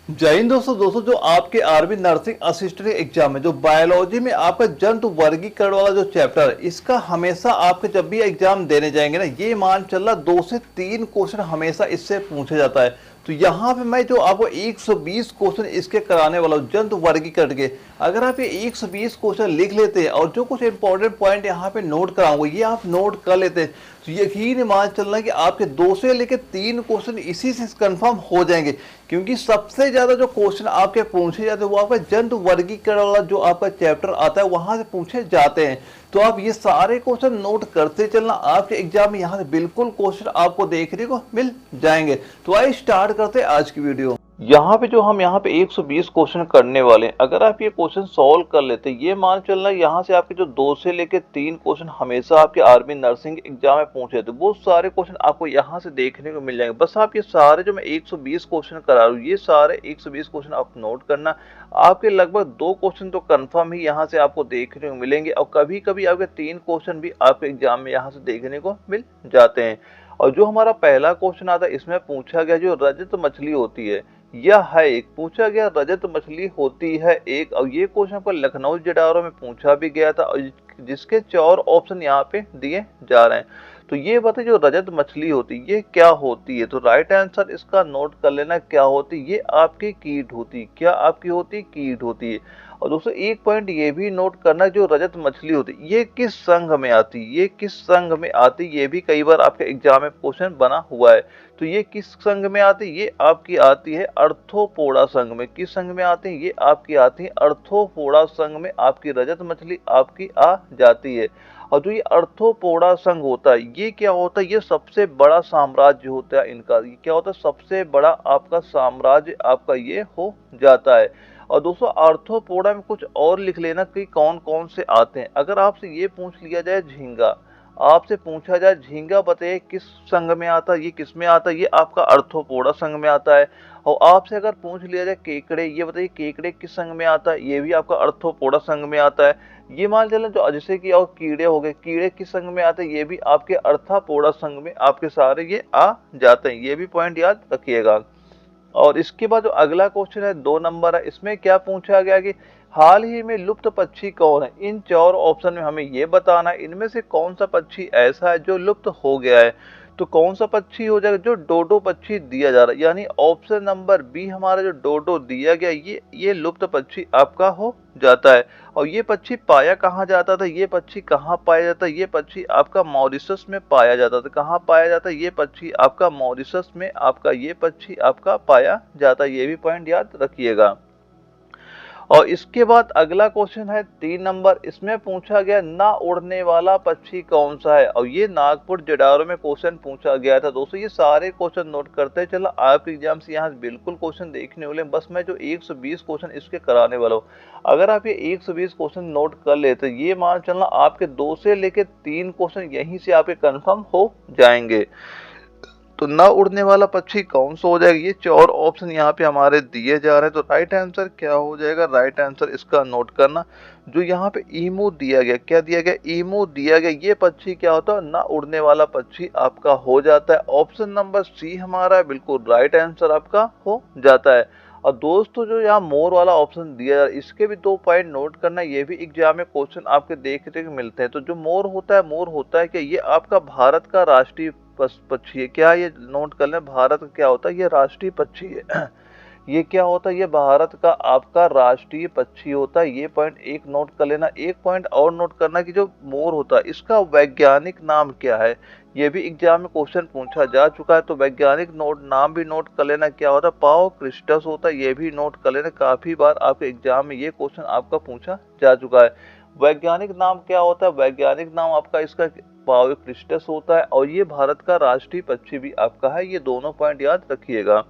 जय हिंद दोस्तों जो आपके आर्मी नर्सिंग असिस्टेंट एग्जाम है, जो बायोलॉजी में आपका जंतु वर्गीकरण वाला जो चैप्टर है, इसका हमेशा आपके जब भी एग्जाम देने जाएंगे ना, ये मान चल रहा 2 से 3 क्वेश्चन हमेशा इससे पूछा जाता है। तो यहाँ पे मैं जो आपको 120 क्वेश्चन इसके कराने वाला हूँ जंतु वर्गीकरण के। अगर आप ये 120 क्वेश्चन लिख लेते हैं और जो कुछ इंपॉर्टेंट पॉइंट यहाँ पे नोट कराऊंगा ये आप नोट कर लेते हैं, तो यकीन मान चलना कि आपके 2 से लेकर 3 क्वेश्चन इसी से कंफर्म हो जाएंगे। क्योंकि सबसे ज्यादा जो क्वेश्चन आपके पूछे जाते हैं वो आपका जंतु वर्गीकरण वाला जो आपका चैप्टर आता है वहां से पूछे जाते हैं। तो आप ये सारे क्वेश्चन नोट करते चलना, आपके एग्जाम में यहाँ से बिल्कुल क्वेश्चन आपको देखने को मिल जाएंगे। तो आइए स्टार्ट करते हैं आज की वीडियो। यहाँ पे जो हम यहाँ पे 120 क्वेश्चन करने वाले हैं, अगर आप ये क्वेश्चन सॉल्व कर लेते हैं, ये मान चलना यहाँ से आपके जो 2 से लेकर 3 क्वेश्चन हमेशा आपके आर्मी नर्सिंग एग्जाम में पूछे थे, वो सारे क्वेश्चन आपको यहाँ से देखने को मिल जाएंगे। बस आप ये सारे जो मैं 120 क्वेश्चन करा रहा हूँ, ये सारे 120 क्वेश्चन आप नोट करना। आपके लगभग 2 क्वेश्चन तो कन्फर्म ही यहाँ से आपको देखने को मिलेंगे, और कभी कभी आपके 3 क्वेश्चन भी आपके एग्जाम में यहाँ से देखने को मिल जाते हैं। और जो हमारा पहला क्वेश्चन आता है, इसमें पूछा गया जो रजत मछली होती है, यह है एक पूछा गया रजत मछली होती है एक। और ये क्वेश्चन पर लखनऊ जटारो में पूछा भी गया था, और जिसके 4 ऑप्शन यहाँ पे दिए जा रहे हैं। तो ये बताइए जो रजत मछली होती है ये क्या होती है। तो राइट आंसर इसका नोट कर लेना, क्या होती है, ये आपकी कीट होती है। क्या आपकी होती है, कीट होती है। और दोस्तों एक पॉइंट ये भी नोट करना, जो रजत मछली होती है ये किस संघ में आती है, ये किस संघ में आती है, ये भी कई बार आपके एग्जाम में क्वेश्चन बना हुआ है। तो ये किस संघ में आती है, ये आपकी आती है अर्थोपोडा संघ में। किस संघ में आती है, ये आपकी आती है अर्थोपोडा संघ में, आपकी रजत मछली आपकी आ जाती है। और जो ये अर्थोपोडा संघ होता है, ये क्या होता है, ये सबसे बड़ा साम्राज्य होता है इनका। ये क्या होता है, सबसे बड़ा आपका साम्राज्य आपका ये हो जाता है। और दोस्तों आर्थ्रोपोडा में कुछ और लिख लेना कि कौन कौन से आते हैं। अगर आपसे ये पूछ लिया जाए झींगा, आपसे पूछा जाए झींगा बताइए किस संघ में आता है, ये किस में आता है, ये आपका अर्थ्रोपोडा संघ में आता है। और आपसे अगर पूछ लिया जाए केकड़े, ये बताइए केकड़े किस संघ में आता है, ये भी आपका अर्थ्रोपोडा संघ में आता है। ये मान चलें जो जैसे कि और कीड़े हो गए, कीड़े किस संघ में आते हैं, ये भी आपके अर्थ्रोपोडा संघ में आपके सारे ये आ जाते हैं। ये भी पॉइंट याद रखिएगा। और इसके बाद जो अगला क्वेश्चन है 2 नंबर है, इसमें क्या पूछा गया कि हाल ही में लुप्त पक्षी कौन है। इन 4 ऑप्शन में हमें ये बताना है इनमें से कौन सा पक्षी ऐसा है जो लुप्त हो गया है। तो कौन सा पक्षी हो जाएगा, जो डोडो पक्षी दिया जा रहा है, यानी ऑप्शन नंबर बी हमारा जो डोडो दिया गया, ये लुप्त पक्षी आपका हो जाता है। और ये पक्षी पाया कहाँ जाता था, ये पक्षी कहाँ पाया जाता है, ये पक्षी आपका मॉरिशस में पाया जाता था। कहाँ पाया जाता है, ये पक्षी आपका मॉरिशस में आपका ये पक्षी आपका पाया जाता है। ये भी पॉइंट याद रखिएगा। और इसके बाद अगला क्वेश्चन है 3 नंबर, इसमें पूछा गया ना उड़ने वाला पक्षी कौन सा है। और ये नागपुर जडारो में क्वेश्चन पूछा गया था। दोस्तों ये सारे क्वेश्चन नोट करते चला, आपके एग्जाम से यहाँ बिल्कुल क्वेश्चन देखने वाले। बस मैं जो 120 क्वेश्चन इसके कराने वाला हूँ, अगर आप ये 120 क्वेश्चन नोट कर लेते, ये मान चलना आपके 2 से लेकर 3 क्वेश्चन यहीं से आपके कन्फर्म हो जाएंगे। तो न उड़ने वाला पक्षी कौन सा हो जाएगा, ये 4 ऑप्शन यहाँ पे हमारे दिए जा रहे हैं। तो राइट आंसर क्या हो जाएगा, राइट आंसर इसका नोट करना, जो यहाँ पे ईमू दिया गया, क्या दिया गया, ईमू दिया गया, ये पक्षी क्या होता है, ना उड़ने वाला पक्षी आपका हो जाता है। ऑप्शन नंबर सी हमारा बिल्कुल राइट आंसर आपका हो जाता है। और दोस्तों जो यहाँ मोर वाला ऑप्शन दिया है, इसके भी 2 पॉइंट नोट करना, ये भी एग्जाम में क्वेश्चन आपके देखने को मिलते हैं। तो जो मोर होता है कि ये आपका भारत का राष्ट्रीय पक्षी है। क्या ये नोट कर लें, भारत का क्या होता है, ये राष्ट्रीय पक्षी है। ये क्या होता है, ये भारत का आपका राष्ट्रीय पक्षी होता है। ये पॉइंट एक नोट कर लेना। एक पॉइंट और नोट करना कि जो मोर होता है इसका वैज्ञानिक नाम क्या है, ये भी एग्जाम में क्वेश्चन पूछा जा चुका है। तो वैज्ञानिक नाम भी नोट कर लेना, क्या होता है, पाओ क्रिस्टस होता है। ये भी नोट कर लेना, काफी बार आपके एग्जाम में ये क्वेश्चन आपका पूछा जा चुका है। वैज्ञानिक नाम क्या होता है, वैज्ञानिक नाम आपका इसका पाओ क्रिस्टस होता है। और ये भारत का राष्ट्रीय पक्षी भी आपका है। ये दोनों पॉइंट याद रखिएगा।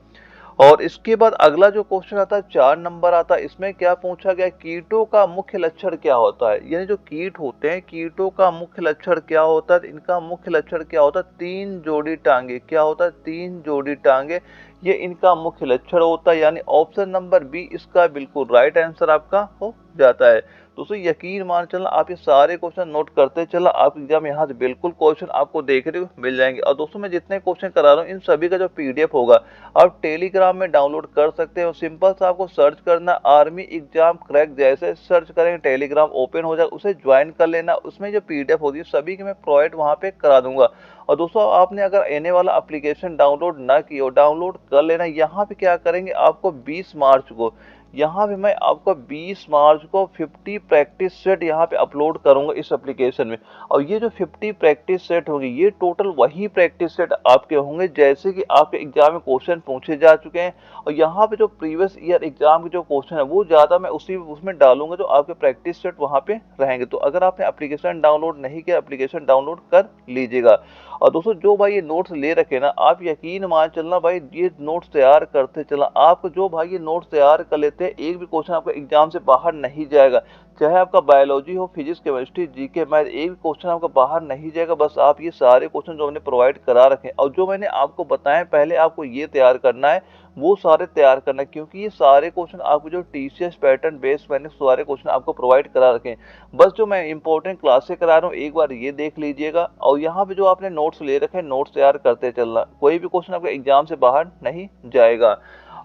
और इसके बाद अगला जो क्वेश्चन आता है 4 नंबर आता है, इसमें क्या पूछा गया, कीटों का मुख्य लक्षण क्या होता है। यानी जो कीट होते हैं, कीटों का मुख्य लक्षण क्या होता है, इनका मुख्य लक्षण क्या होता है, 3 जोड़ी टांगे। क्या होता है, 3 जोड़ी टांगे। ये इनका मुख्य लक्षण होता है, यानी ऑप्शन नंबर बी इसका बिल्कुल राइट आंसर आपका हो जाता है। दोस्तों यकीन मान चलना, आप ये सारे क्वेश्चन नोट करते चला, आप एग्जाम यहाँ से बिल्कुल क्वेश्चन आपको देखने को मिल जाएंगे। और दोस्तों मैं जितने क्वेश्चन करा रहा हूँ इन सभी का जो पीडीएफ होगा आप टेलीग्राम में डाउनलोड कर सकते हो। सिंपल सा आपको सर्च करना आर्मी एग्जाम क्रैक, जैसे सर्च करेंगे टेलीग्राम ओपन हो जाए, उसे ज्वाइन कर लेना। उसमें जो पीडीएफ होती है सभी की मैं प्रोवाइड वहाँ पे करा दूंगा। और दोस्तों आपने अगर एने वाला एप्लीकेशन डाउनलोड ना की हो, डाउनलोड कर लेना। यहाँ पे क्या करेंगे, आपको 20 मार्च को यहाँ पे मैं आपको 20 मार्च को 50 प्रैक्टिस सेट यहाँ पे अपलोड करूंगा इस एप्लीकेशन में। और ये जो 50 प्रैक्टिस सेट होंगे ये टोटल वही प्रैक्टिस सेट आपके होंगे जैसे कि आपके एग्जाम में क्वेश्चन पूछे जा चुके हैं। और यहाँ पे जो प्रीवियस ईयर एग्जाम के जो क्वेश्चन है वो ज्यादा मैं उसमें डालूंगा जो आपके प्रैक्टिस सेट वहाँ पे रहेंगे। तो अगर आपने एप्लीकेशन डाउनलोड नहीं किया, एप्लीकेशन डाउनलोड कर लीजिएगा। और दोस्तों जो भाई ये नोट्स ले रखे ना, आप यकीन मान चलना भाई ये नोट्स तैयार करते चला। आप जो भाई ये नोट्स तैयार कर लेते हैं, एक भी क्वेश्चन आपका एग्जाम से बाहर नहीं जाएगा। चाहे आपका बायोलॉजी हो, फिजिक्स, केमिस्ट्री, जीके, मैथ, एक भी क्वेश्चन आपका बाहर नहीं जाएगा। बस आप ये सारे क्वेश्चन जो हमने प्रोवाइड करा रखे हैं और जो मैंने आपको बताया पहले आपको ये तैयार करना है, वो सारे तैयार करना है। क्योंकि ये सारे क्वेश्चन आपको जो टीसीएस पैटर्न बेस्ड मैंने सारे क्वेश्चन आपको प्रोवाइड करा रखे हैं। बस जो मैं इंपॉर्टेंट क्लासेस करा रहा हूँ एक बार ये देख लीजिएगा। और यहाँ पे जो आपने नोट्स ले रखे हैं नोट्स तैयार करते चलना, कोई भी क्वेश्चन आपका एग्जाम से बाहर नहीं जाएगा।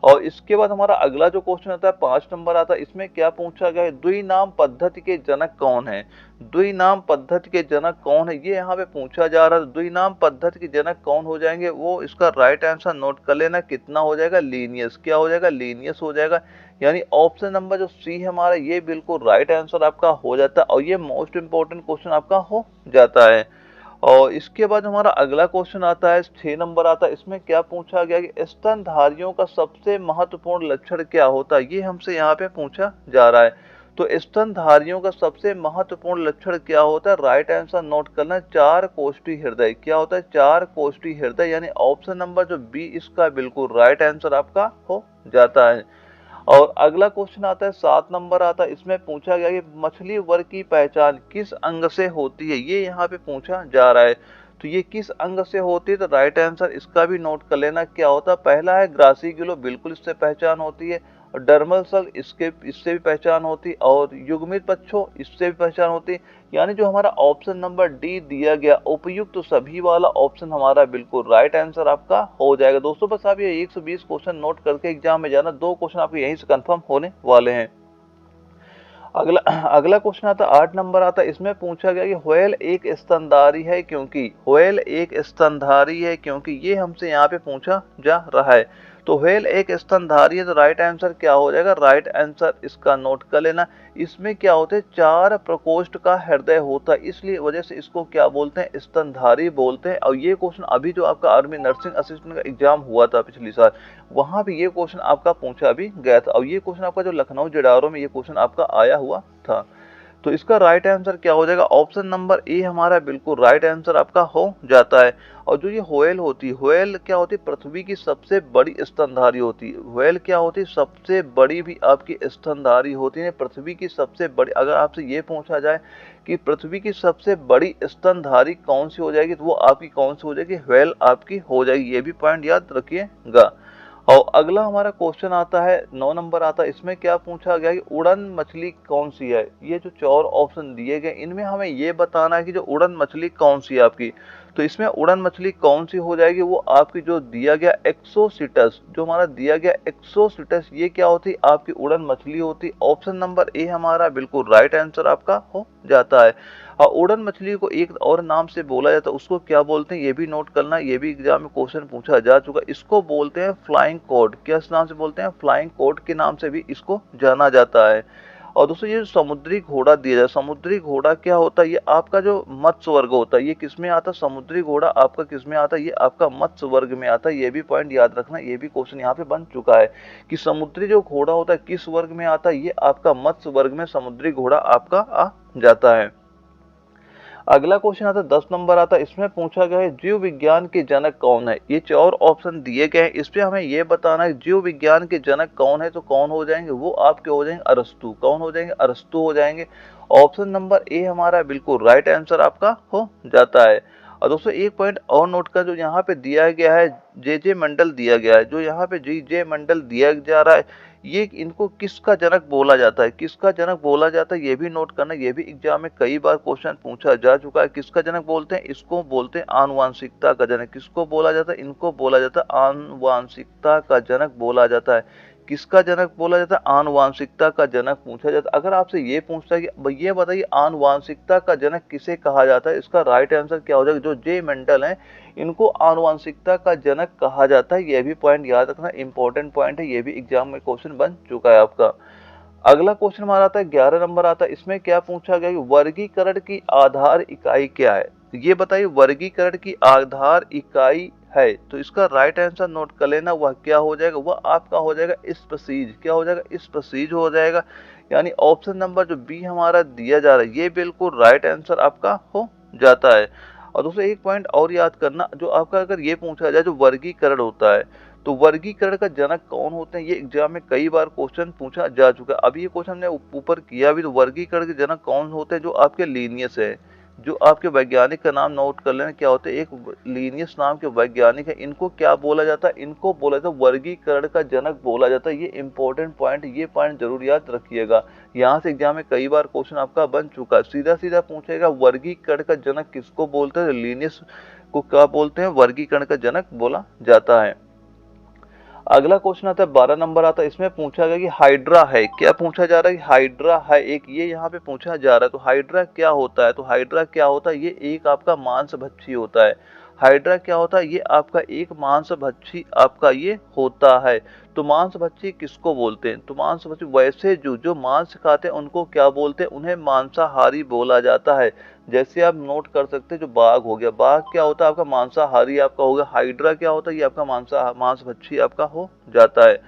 और इसके बाद हमारा अगला जो क्वेश्चन आता है 5 नंबर आता है। इसमें क्या पूछा गया है, द्विनाम पद्धति के जनक कौन है। द्विनाम पद्धति के जनक कौन है ये यहाँ पे पूछा जा रहा है। द्विनाम पद्धति के जनक कौन हो जाएंगे, वो इसका राइट आंसर नोट कर लेना। कितना हो जाएगा, लीनियस। क्या हो जाएगा, लीनियस हो जाएगा। यानी ऑप्शन नंबर जो सी है हमारा ये बिल्कुल राइट आंसर आपका हो जाता है। और ये मोस्ट इंपोर्टेंट क्वेश्चन आपका हो जाता है। और इसके बाद हमारा अगला क्वेश्चन आता है 6 नंबर आता है। इसमें क्या पूछा गया कि स्तनधारियों का सबसे महत्वपूर्ण लक्षण क्या होता है, ये हमसे यहाँ पे पूछा जा रहा है। तो स्तनधारियों का सबसे महत्वपूर्ण लक्षण क्या होता है, राइट आंसर नोट करना, 4 कोष्ठी हृदय। क्या होता है, 4 कोष्ठी हृदय। यानी ऑप्शन नंबर जो बी इसका बिल्कुल राइट आंसर आपका हो जाता है। और अगला क्वेश्चन आता है 7 नंबर आता है। इसमें पूछा गया कि मछली वर्ग की पहचान किस अंग से होती है, ये यहाँ पे पूछा जा रहा है। तो ये किस अंग से होती है, तो राइट आंसर इसका भी नोट कर लेना। क्या होता है, पहला है ग्रासिकुलो, बिल्कुल इससे पहचान होती है। और डर्मल सल इससे भी पहचान होती है। और युग्मित पक्षों इससे भी पहचान होती है। यानी जो हमारा ऑप्शन नंबर डी दिया गया उपयुक्त तो सभी वाला ऑप्शन हमारा बिल्कुल राइट आंसर आपका हो जाएगा। दोस्तों बस आप ये 120 क्वेश्चन नोट करके एग्जाम में जाना, 2 क्वेश्चन आपके यहीं से कंफर्म होने वाले हैं। अगला क्वेश्चन आता है 8 नंबर आता है। इसमें पूछा गया कि व्हेल एक स्तनधारी है क्योंकि, व्हेल एक स्तनधारी है क्योंकि, ये हमसे यहाँ पे पूछा जा रहा है। तो व्हेल एक स्तनधारी है तो राइट आंसर क्या हो जाएगा, राइट आंसर इसका नोट कर लेना। इसमें क्या होते हैं, 4 प्रकोष्ठ का हृदय होता है, इसलिए वजह से इसको क्या बोलते हैं, स्तनधारी बोलते हैं। और ये क्वेश्चन अभी जो आपका आर्मी नर्सिंग असिस्टेंट का एग्जाम हुआ था पिछली साल, वहां भी ये क्वेश्चन आपका पूछा भी गया था। और ये क्वेश्चन आपका जो लखनऊ जडारो में ये क्वेश्चन आपका आया हुआ था। तो इसका राइट आंसर क्या हो जाएगा, ऑप्शन नंबर ए हमारा बिल्कुल राइट आंसर आपका हो जाता है। और जो ये व्हेल होती है, व्हेल क्या होती है, पृथ्वी की सबसे बड़ी स्तनधारी होती है। व्हेल क्या होती है, सबसे बड़ी भी आपकी स्तनधारी होती है। पृथ्वी की सबसे बड़ी, अगर आपसे ये पूछा जाए कि पृथ्वी की सबसे बड़ी स्तनधारी कौन सी हो जाएगी, तो वो आपकी कौन सी हो जाएगी, व्हेल आपकी हो जाएगी। ये भी पॉइंट याद रखिएगा। और अगला हमारा क्वेश्चन आता है 9 नंबर आता है। इसमें क्या पूछा गया कि उड़न मछली कौन सी है। ये जो 4 ऑप्शन दिए गए इनमें हमें ये बताना है कि जो उड़न मछली कौन सी है आपकी। तो इसमें उड़न मछली कौन सी हो जाएगी, वो आपकी जो दिया गया एक्सोसिटस, जो हमारा दिया गया एक्सोसिटस, ये क्या होती है, आपकी उड़न मछली होती। ऑप्शन नंबर ए हमारा बिल्कुल राइट आंसर आपका हो जाता है। और उड़न मछली को एक और नाम से बोला जाता है, उसको क्या बोलते हैं ये भी नोट करना, ये भी एग्जाम में क्वेश्चन पूछा जा चुका। इसको बोलते हैं फ्लाइंग कोड। किस नाम से बोलते हैं, फ्लाइंग कोड के नाम से भी इसको जाना जाता है। और दोस्तों ये समुद्री घोड़ा दिया जाए, समुद्री घोड़ा क्या होता है, ये आपका जो मत्स्य वर्ग होता है, ये किसमें आता है, समुद्री घोड़ा आपका किसमें आता है, ये आपका मत्स्य वर्ग में आता है। ये भी पॉइंट याद रखना, ये भी क्वेश्चन यहाँ पे बन चुका है कि समुद्री जो घोड़ा होता है किस वर्ग में आता है, ये आपका मत्स्य वर्ग में समुद्री घोड़ा आपका आ जाता है। अगला क्वेश्चन आता है 10 नंबर आता है। इसमें पूछा गया है जीव विज्ञान के जनक कौन है। ये 4 ऑप्शन दिए गए हैं, इसमें हमें ये बताना है जीव विज्ञान के जनक कौन है। तो कौन हो जाएंगे, वो आपके हो जाएंगे अरस्तु। कौन हो जाएंगे, अरस्तु हो जाएंगे। ऑप्शन नंबर ए हमारा बिल्कुल राइट आंसर आपका हो जाता है। और दोस्तों एक पॉइंट और नोट कर, जो यहाँ पे दिया गया है जे मंडल दिया गया है, जो यहाँ पे जे मंडल दिया जा रहा है, ये इनको किसका जनक बोला जाता है, किसका जनक बोला जाता है, ये भी नोट करना। ये भी एग्जाम में कई बार क्वेश्चन पूछा जा चुका है। किसका जनक बोलते हैं, इसको बोलते हैं आनुवांशिकता का जनक। किसको बोला जाता है, इनको बोला जाता है आनुवांशिकता का जनक बोला जाता है। किसका जनक बोला जाता है, आनुवांशिकता का जनक पूछा जाता है। अगर आपसे ये पूछता है कि ये बताइए आनुवांशिकता का जनक किसे कहा जाता है, इसका राइट आंसर क्या हो जाएगा, जो जे मेंडल है इनको आनुवांशिकता का जनक कहा जाता है। ये भी पॉइंट याद रखना, इंपॉर्टेंट पॉइंट है, ये भी एग्जाम में क्वेश्चन बन चुका है आपका। अगला क्वेश्चन हमारा आता है 11 नंबर आता है। इसमें क्या पूछा गया कि वर्गीकरण की आधार इकाई क्या है, ये बताइए वर्गीकरण की आधार इकाई है। तो इसका राइट आंसर नोट कर लेना, वह क्या हो जाएगा, वह आपका हो जाएगा स्पीसीज। क्या हो जाएगा, स्पीसीज हो जाएगा। यानी ऑप्शन नंबर जो बी हमारा दिया जा रहा है ये बिल्कुल राइट आंसर आपका हो जाता है। और दोस्तों एक पॉइंट और याद करना, जो आपका अगर ये पूछा जाए जो वर्गीकरण होता है, तो वर्गीकरण का जनक कौन होते हैं, ये एग्जाम में कई बार क्वेश्चन पूछा जा चुका है। अभी ये क्वेश्चन हमने ऊपर किया भी, तो वर्गीकरण के जनक कौन होते हैं, जो आपके लीनियस है, जो आपके वैज्ञानिक का नाम नोट कर लेना क्या होते हैं, एक लीनियस नाम के वैज्ञानिक है, इनको क्या बोला जाता है, इनको बोला जाता है वर्गीकरण का जनक बोला जाता है। ये इंपॉर्टेंट पॉइंट, ये पॉइंट जरूर याद रखिएगा। यहाँ से एग्जाम में कई बार क्वेश्चन आपका बन चुका है। सीधा सीधा पूछेगा वर्गीकरण का जनक किसको बोलते हैं, लीनियस को क्या बोलते हैं, वर्गीकरण का जनक बोला जाता है। अगला क्वेश्चन आता है 12 नंबर आता है। इसमें पूछा गया कि हाइड्रा है, क्या पूछा जा रहा है कि हाइड्रा है एक, ये यहाँ पे पूछा जा रहा है। तो हाइड्रा क्या होता है, तो हाइड्रा क्या होता है, ये एक आपका मांसभक्षी होता है। हाइड्रा क्या होता है, ये आपका एक मांसभक्षी आपका ये होता है। तो मांसभक्षी किसको बोलते हैं, तो मांसभक्षी वैसे जो मांस खाते हैं उनको क्या बोलते हैं, उन्हें मांसाहारी बोला जाता है। जैसे आप नोट कर सकते हैं, जो बाघ हो गया, बाघ क्या होता है आपका मांसाहारी आपका हो गया। हाइड्रा क्या होता है, ये आपका मांसभक्षी आपका हो जाता है।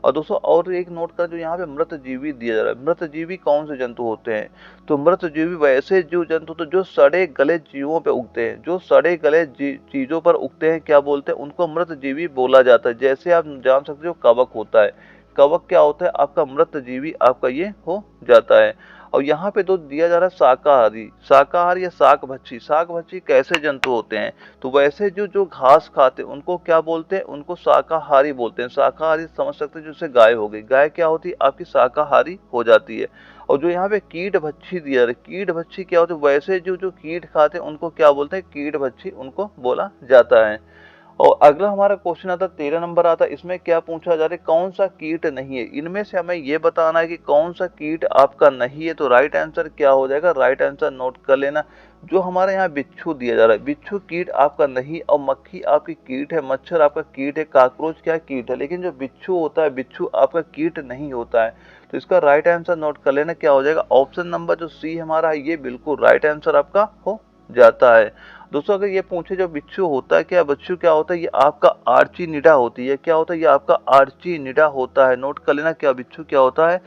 और दोस्तों और एक नोट कर, जो यहाँ पे मृतजीवी दिया जा रहा है, मृतजीवी कौन से जंतु होते हैं, तो मृतजीवी वैसे जो जंतु तो जो सड़े गले जीवों पे उगते हैं, जो सड़े गले चीजों पर उगते हैं, क्या बोलते हैं, उनको मृतजीवी बोला जाता है। जैसे आप जान सकते हो कवक होता है, कवक क्या होता है आपका मृतजीवी आपका ये हो जाता है। और यहाँ पे तो दिया जा रहा है शाकाहारी, शाकाहारी या शाकभक्षी। शाकभक्षी कैसे जंतु होते हैं, तो वैसे जो घास खाते हैं उनको क्या बोलते हैं, उनको शाकाहारी बोलते हैं। शाकाहारी समझ सकते हैं, जैसे गाय हो गई, गाय क्या होती है आपकी शाकाहारी हो जाती है। और जो यहाँ पे कीट भक्षी दिया है, कीट भक्षी क्या होते हैं, वैसे जो कीट खाते हैं उनको क्या बोलते हैं, कीट भक्षी उनको बोला जाता है। और अगला हमारा क्वेश्चन आता है 13 नंबर आता है। इसमें क्या पूछा जा रहा है, कौन सा कीट नहीं है, इनमें से हमें ये बताना है कि कौन सा कीट आपका नहीं है। तो राइट आंसर क्या हो जाएगा, राइट आंसर नोट कर लेना। जो हमारे यहाँ बिच्छू दिया जा रहा है, बिच्छू कीट आपका नहीं, और मक्खी आपकी कीट है, मच्छर आपका कीट है, काकरोच क्या कीट है, लेकिन जो बिच्छू होता है, बिच्छू आपका कीट नहीं होता है। तो इसका राइट आंसर नोट कर लेना, क्या हो जाएगा, ऑप्शन नंबर जो सी हमारा है ये बिल्कुल राइट आंसर आपका हो जाता है। दोस्तों अगर ये पूछे जो बिच्छू होता है, क्या बिच्छू क्या होता है, ये आपका आर्चीनिडा होती है। क्या होता है, ये आपका आर्चीनिडा होता है। नोट कर लेना क्या बिच्छू क्या होता है,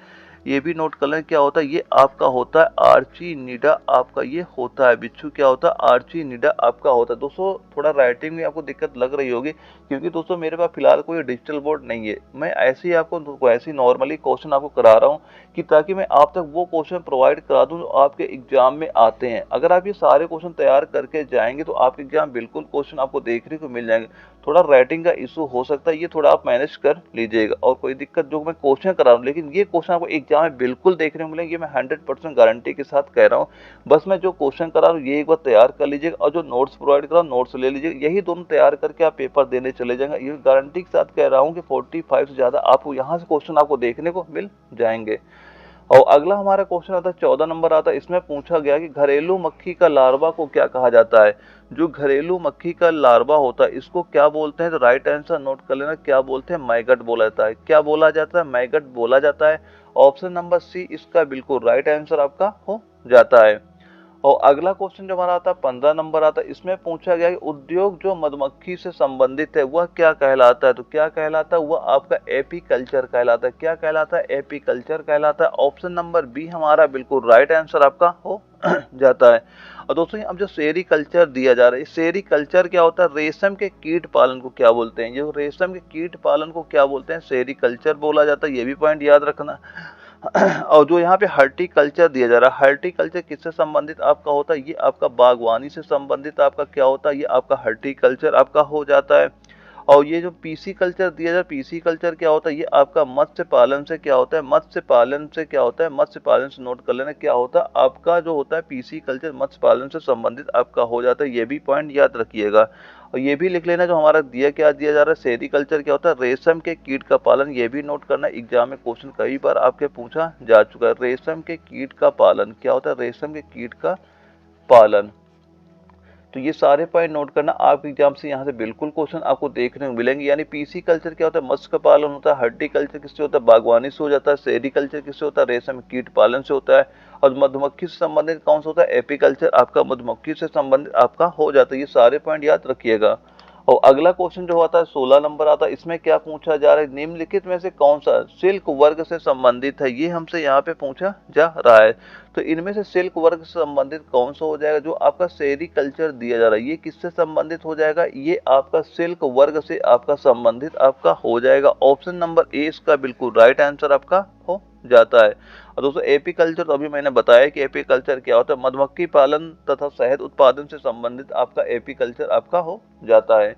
ये भी नोट कर लेना क्या होता है, ये आपका होता है आर्चीनिडा आपका ये होता है। बिच्छू क्या होता है, आर्चीनिडा आपका होता है। दोस्तों थोड़ा राइटिंग में आपको दिक्कत लग रही होगी, क्योंकि दोस्तों मेरे पास फिलहाल कोई डिजिटल बोर्ड नहीं है। मैं ऐसे ही आपको ऐसे ही नॉर्मली क्वेश्चन आपको करा रहा हूँ, कि ताकि मैं आप तक वो क्वेश्चन प्रोवाइड करा दूं जो आपके एग्जाम में आते हैं। अगर आप ये सारे क्वेश्चन तैयार करके जाएंगे तो आपके एग्जाम बिल्कुल क्वेश्चन आपको देखने को मिल जाएंगे। थोड़ा राइटिंग का इशू हो सकता है, ये थोड़ा आप मैनेज कर लीजिएगा। और कोई दिक्कत, जो मैं क्वेश्चन करा रहा हूँ, लेकिन ये क्वेश्चन आपको एग्जाम में बिल्कुल देखने को मिलेंगे, ये मैं 100% गारंटी के साथ कह रहा हूँ। बस मैं जो क्वेश्चन करा रहा हूँ ये एक बार तैयार कर लीजिएगा, और जो नोट्स प्रोवाइड करा नोट्स ले लीजिएगा। यही दोनों तैयार करके आप पेपर देने चले जाएंगे। ये गारंटी के साथ कह रहा हूँ कि 45 से ज्यादा आपको यहाँ से क्वेश्चन आपको देखने को मिल जाएंगे। और अगला हमारा क्वेश्चन आता है 14 नंबर आता है। इसमें पूछा गया कि घरेलू मक्खी का लार्वा को क्या कहा जाता है। जो घरेलू मक्खी का लार्वा होता है इसको क्या बोलते हैं, तो राइट आंसर नोट कर लेना, क्या बोलते हैं, मैगट बोला जाता है। क्या बोला जाता है, मैगट बोला जाता है। ऑप्शन नंबर सी इसका बिल्कुल राइट आंसर आपका हो जाता है। और अगला क्वेश्चन जो हमारा आता है 15 नंबर आता है। इसमें पूछा गया कि उद्योग जो मधुमक्खी से संबंधित है वह क्या कहलाता है। तो क्या कहलाता है, वह आपका एपीकल्चर कहलाता है। क्या कहलाता है, एपीकल्चर कहलाता है। ऑप्शन नंबर बी हमारा बिल्कुल राइट आंसर आपका हो जाता है। और दोस्तों अब जो सेरीकल्चर दिया जा रहा है, सेरीकल्चर क्या होता है, रेशम के कीट पालन को क्या बोलते हैं, जो रेशम के कीट पालन को क्या बोलते हैं, सेरीकल्चर बोला जाता है। ये भी पॉइंट याद रखना। और जो यहाँ पे हर्टिकल्चर दिया जा रहा है, हर्टिकल्चर किससे संबंधित आपका होता है, ये आपका बागवानी से संबंधित आपका क्या होता है, ये आपका हर्टिकल्चर आपका हो जाता है। और ये जो पीसी कल्चर दिया जाए, पीसी कल्चर क्या होता है, ये आपका मत्स्य पालन से क्या होता है, मत्स्य पालन से क्या होता है, मत्स्य पालन से नोट कर लेना क्या होता है आपका जो होता है पीसी कल्चर मत्स्य पालन से संबंधित आपका हो जाता है, ये भी पॉइंट याद रखिएगा। और ये भी लिख लेना जो हमारा दिया जा रहा है सेरिकल्चर क्या होता है, रेशम के कीट का पालन, ये भी नोट करना, एग्जाम में क्वेश्चन कई बार आपके पूछा जा चुका है। रेशम के कीट का पालन क्या होता है, रेशम के कीट का पालन। तो ये सारे पॉइंट नोट करना, आपके एग्जाम से यहाँ से बिल्कुल क्वेश्चन आपको देखने को मिलेंगे। यानी पीसी कल्चर क्या होता है, मत्स्य पालन होता है, हर्टिकल्चर किससे होता है, बागवानी से हो जाता है, सेरिकल्चर किससे होता है, रेशम कीट पालन से होता है, और मधुमक्खी से संबंधित कौन सा होता है, एपीकल्चर आपका मधुमक्खी से संबंधित आपका हो जाता है। ये सारे पॉइंट याद रखिएगा। और अगला क्वेश्चन जो आता है 16 नंबर आता है, इसमें क्या पूछा जा रहा है, निम्नलिखित में से कौन सा सिल्क वर्ग से संबंधित है, ये हमसे यहाँ पे पूछा जा रहा है। तो इनमें से सिल्क वर्ग से संबंधित कौन सा हो जाएगा, जो आपका सेरिकल्चर दिया जा रहा है ये किससे संबंधित हो जाएगा, ये आपका सिल्क वर्ग से आपका संबंधित आपका हो जाएगा। ऑप्शन नंबर ए इसका बिल्कुल राइट आंसर आपका हो जाता है। और दोस्तों एपीकल्चर तो अभी मैंने बताया कि एपीकल्चर क्या होता है, मधुमक्खी पालन तथा शहद उत्पादन से संबंधित आपका एपीकल्चर आपका हो जाता है।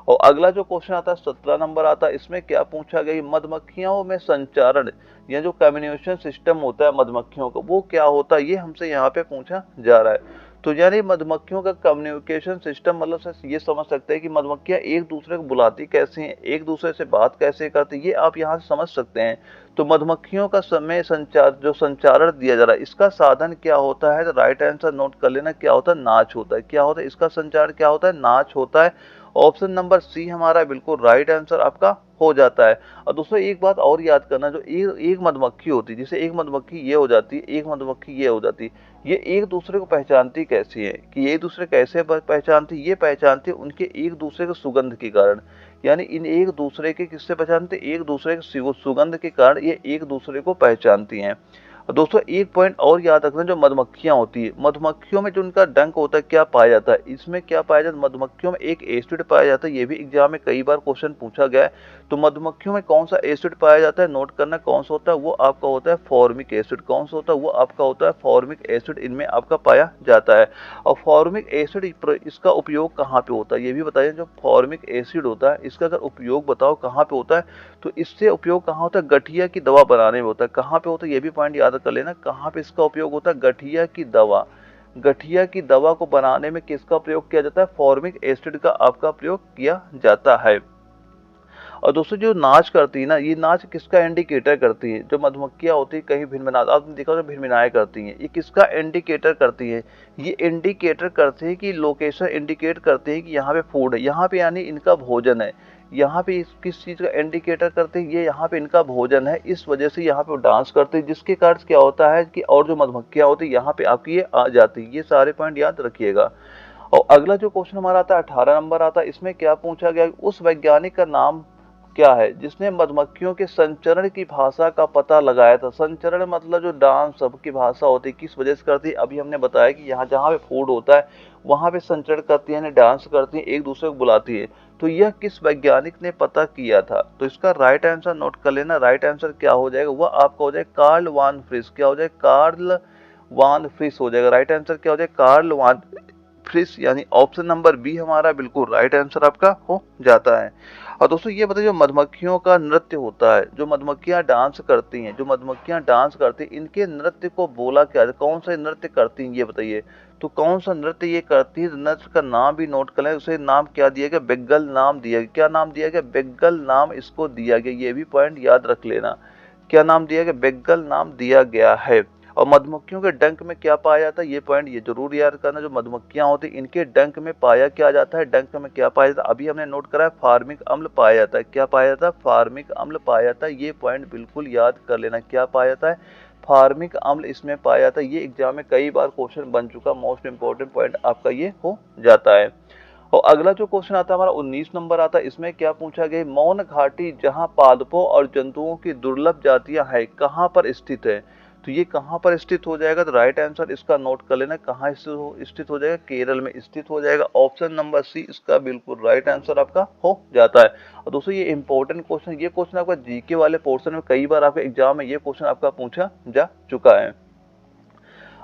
और अगला जो क्वेश्चन आता है 17 नंबर आता है, इसमें क्या पूछा गया, मधुमक्खियों में संचारण या जो कम्युनिकेशन सिस्टम होता है मधुमक्खियों का वो क्या होता है, ये हमसे यहाँ पे पूछा जा रहा है। तो यानी मधुमक्खियों का कम्युनिकेशन सिस्टम मतलब से ये समझ सकते हैं कि मधुमक्खियां एक दूसरे को बुलाती कैसे हैं, एक दूसरे से बात कैसे करती, ये आप यहाँ से समझ सकते हैं। तो मधुमक्खियों का समय संचार जो संचारण दिया जा रहा है इसका साधन क्या होता है, तो राइट आंसर नोट कर लेना क्या होता है, नाच होता है। क्या होता है इसका संचार, क्या होता है, नाच होता है। ऑप्शन नंबर सी हमारा बिल्कुल राइट आंसर आपका हो जाता है। और दोस्तों एक बात और याद करना, जो एक मधुमक्खी होती है, जैसे एक मधुमक्खी ये हो जाती है, एक मधुमक्खी ये हो जाती है, ये एक दूसरे को पहचानती कैसी है, कि ये एक दूसरे कैसे पहचानती, ये पहचानती है उनके एक दूसरे के सुगंध के कारण। यानी इन एक दूसरे के किससे पहचानते, एक दूसरे के सुगंध के कारण ये एक दूसरे को पहचानती हैं। दोस्तों एक पॉइंट और याद रखना, जो मधुमक्खियां होती है, मधुमक्खियों में जो उनका डंक होता है क्या पाया जाता है, इसमें क्या पाया जाता है, मधुमक्खियों में एक एसिड पाया जाता है, ये भी एग्जाम में कई बार क्वेश्चन पूछा गया है। तो मधुमक्खियों में कौन सा एसिड पाया जाता है, नोट करना कौन सा होता है, वो आपका होता है फॉर्मिक एसिड। कौन सा होता है, वो आपका होता है फॉर्मिक एसिड, इनमें आपका पाया जाता है। और फॉर्मिक एसिड इसका उपयोग कहाँ पे होता है, ये भी बताइए। जो फॉर्मिक एसिड होता है इसका अगर उपयोग बताओ कहाँ पे होता है, तो इससे उपयोग कहाँ होता है, गठिया की दवा बनाने में होता है। कहाँ पे होता है, ये भी पॉइंट याद कर लेना, कहाँ पे इसका उपयोग होता है, गठिया की दवा। गठिया की दवा को बनाने में किसका प्रयोग किया जाता है, फॉर्मिक एसिड का आपका प्रयोग किया जाता है। और दोस्तों जो नाच करती है ना, ये नाच किसका इंडिकेटर करती है, जो मधुमक्खियां होती है कहीं भिनभिना, आपने देखा होगा भिनभिनाएं करती हैं, ये किसका इंडिकेटर करती है, ये इंडिकेटर करती है कि लोकेशन इंडिकेट करती है कि यहाँ पे फूड है, यहाँ पे यानी इनका भोजन है। यहाँ पे किस चीज का इंडिकेटर करते हैं, ये यहाँ पे इनका भोजन है, इस वजह से यहाँ पे डांस करते हैं, जिसके कारण क्या होता है कि और जो मधुमक्खियां होती है यहाँ पे आपकी ये आ जाती है। ये सारे पॉइंट याद रखिएगा। और अगला जो क्वेश्चन हमारा आता है 18 नंबर आता है, इसमें क्या पूछा गया, उस वैज्ञानिक का नाम क्या है जिसने मधुमक्खियों के संचरण की भाषा का पता लगाया था। संचरण मतलब जो डांस सबकी भाषा होती है, किस वजह से करती है, अभी हमने बताया कि यहाँ जहाँ पे फूड होता है वहां पे संचरण करती है, डांस करती है, एक दूसरे को बुलाती है। तो यह किस वैज्ञानिक ने पता किया था, तो इसका राइट आंसर नोट कर लेना। राइट आंसर क्या हो जाएगा, वह आपका हो जाएगा कार्ल वान फ्रिस। क्या हो जाएगा, कार्ल वान फ्रिस हो जाएगा। राइट आंसर क्या हो जाएगा, कार्ल वान फ्रिस, यानी ऑप्शन नंबर बी हमारा बिल्कुल राइट आंसर आपका हो जाता है। और दोस्तों ये बताइए, जो मधुमक्खियों का नृत्य होता है, जो मधुमक्खियां डांस करती हैं, जो मधुमक्खियां डांस करती हैं, इनके नृत्य को बोला क्या है, कौन सा नृत्य करती हैं ये बताइए। तो कौन सा नृत्य ये करती है, नृत्य का नाम भी नोट कर लें, उसे नाम क्या दिया गया, बेगल नाम दिया गया। क्या नाम दिया गया, बेगल नाम इसको दिया गया, ये भी पॉइंट याद रख लेना। क्या नाम दिया गया, बेगल नाम दिया गया है। और मधुमक्खियों के डंक में क्या पाया जाता है, ये पॉइंट ये जरूर याद करना, जो मधुमक्खियां होती हैं इनके डंक में पाया क्या जाता है, डंक में क्या पाया जाता है, अभी हमने नोट करा है फार्मिक अम्ल पाया जाता है। क्या पाया जाता है, फार्मिक अम्ल पाया जाता है। ये पॉइंट बिल्कुल याद कर लेना, क्या पाया जाता है, फार्मिक अम्ल इसमें पाया जाता है। ये एग्जाम में कई बार क्वेश्चन बन चुका, मोस्ट इंपोर्टेंट पॉइंट आपका ये हो जाता है। और अगला जो क्वेश्चन आता है हमारा 19 नंबर आता है, इसमें क्या पूछा गया, मौन घाटी जहां पादपों और जंतुओं की दुर्लभ जातियां हैं कहां पर स्थित है। तो ये कहाँ पर स्थित हो जाएगा, तो राइट आंसर इसका नोट कर लेना, कहाँ स्थित हो जाएगा, केरल में स्थित हो जाएगा। ऑप्शन नंबर सी इसका बिल्कुल राइट आंसर आपका हो जाता है। और दोस्तों ये इंपॉर्टेंट क्वेश्चन, ये क्वेश्चन आपका जीके वाले पोर्शन में कई बार आपके एग्जाम में ये क्वेश्चन आपका पूछा जा चुका है।